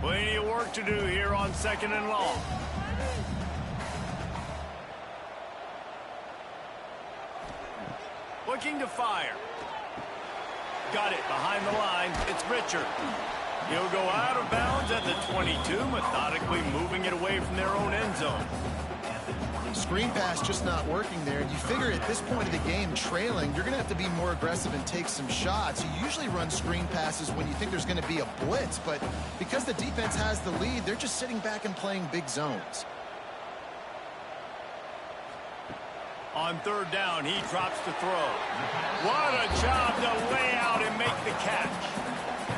Plenty of work to do here on 2nd and long. Looking to fire. Got it behind the line. It's Richard. He'll go out of bounds at the 22, methodically moving it away from their own end zone. Screen pass just not working there. You figure at this point of the game, trailing, you're going to have to be more aggressive and take some shots. You usually run screen passes when you think there's going to be a blitz, but because the defense has the lead, they're just sitting back and playing big zones. On third down, he drops the throw. What a job to lay out and make the catch.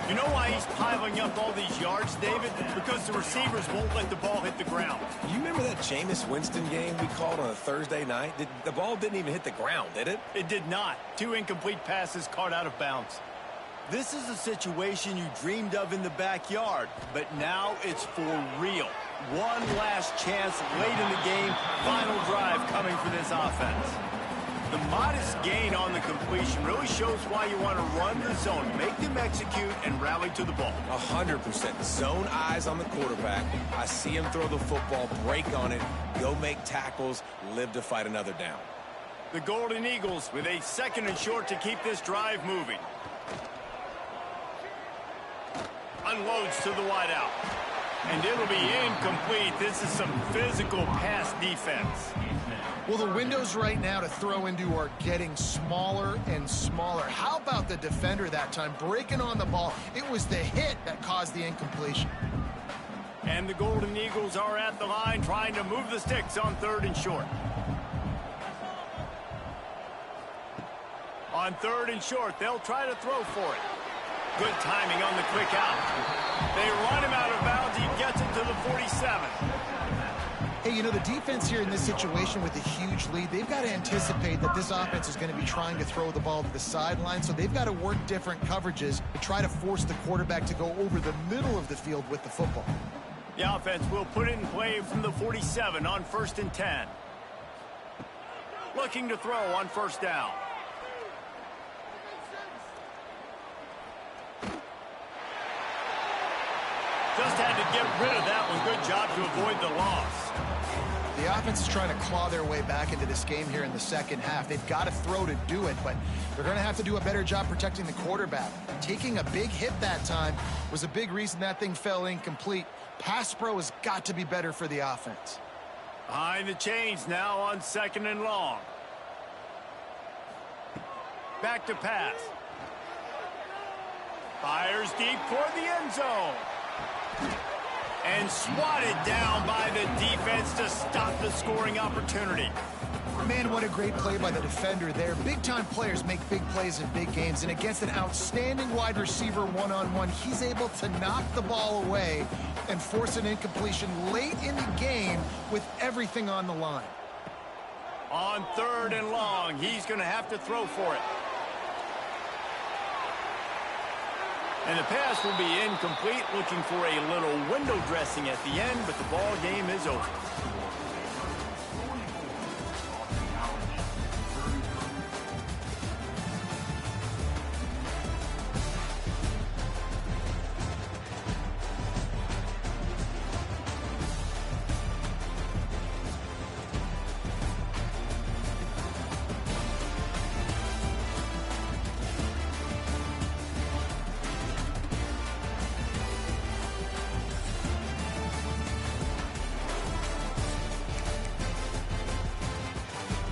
You know why he's piling up all these yards, David? Because the receivers won't let the ball hit the ground. You remember that Jameis Winston game we called on a Thursday night? The ball didn't even hit the ground, did it? It did not. 2 incomplete passes caught out of bounds. This is a situation you dreamed of in the backyard, but now it's for real. One last chance late in the game. Final drive coming for this offense. The modest gain on the completion really shows why you want to run the zone, make them execute, and rally to the ball. 100%. Zone eyes on the quarterback. I see him throw the football, break on it, go make tackles, live to fight another down. The Golden Eagles with a 2nd and short to keep this drive moving. Unloads to the wideout. And it'll be incomplete. This is some physical pass defense. Well, the windows right now to throw into are getting smaller and smaller. How about the defender that time breaking on the ball? It was the hit that caused the incompletion. And the Golden Eagles are at the line trying to move the sticks on 3rd and short. On 3rd and short, they'll try to throw for it. Good timing on the quick out. They run him out of bounds. He gets it to the 47. Hey, you know, the defense here in this situation with a huge lead, they've got to anticipate that this offense is going to be trying to throw the ball to the sideline, so they've got to work different coverages to try to force the quarterback to go over the middle of the field with the football. The offense will put it in play from the 47 on 1st and 10. Looking to throw on 1st down. Just had to get rid of that one. Good job to avoid the loss. The offense is trying to claw their way back into this game here in the second half. They've got to throw to do it, but they're going to have to do a better job protecting the quarterback. Taking a big hit that time was a big reason that thing fell incomplete. Pass pro has got to be better for the offense. Behind the chains now on 2nd and long. Back to pass. Fires deep toward the end zone. And swatted down by the defense to stop the scoring opportunity. Man, what a great play by the defender there. Big-time players make big plays in big games, and against an outstanding wide receiver one-on-one, he's able to knock the ball away and force an incompletion late in the game with everything on the line. On 3rd and long, he's going to have to throw for it. And the pass will be incomplete, looking for a little window dressing at the end, but the ball game is over.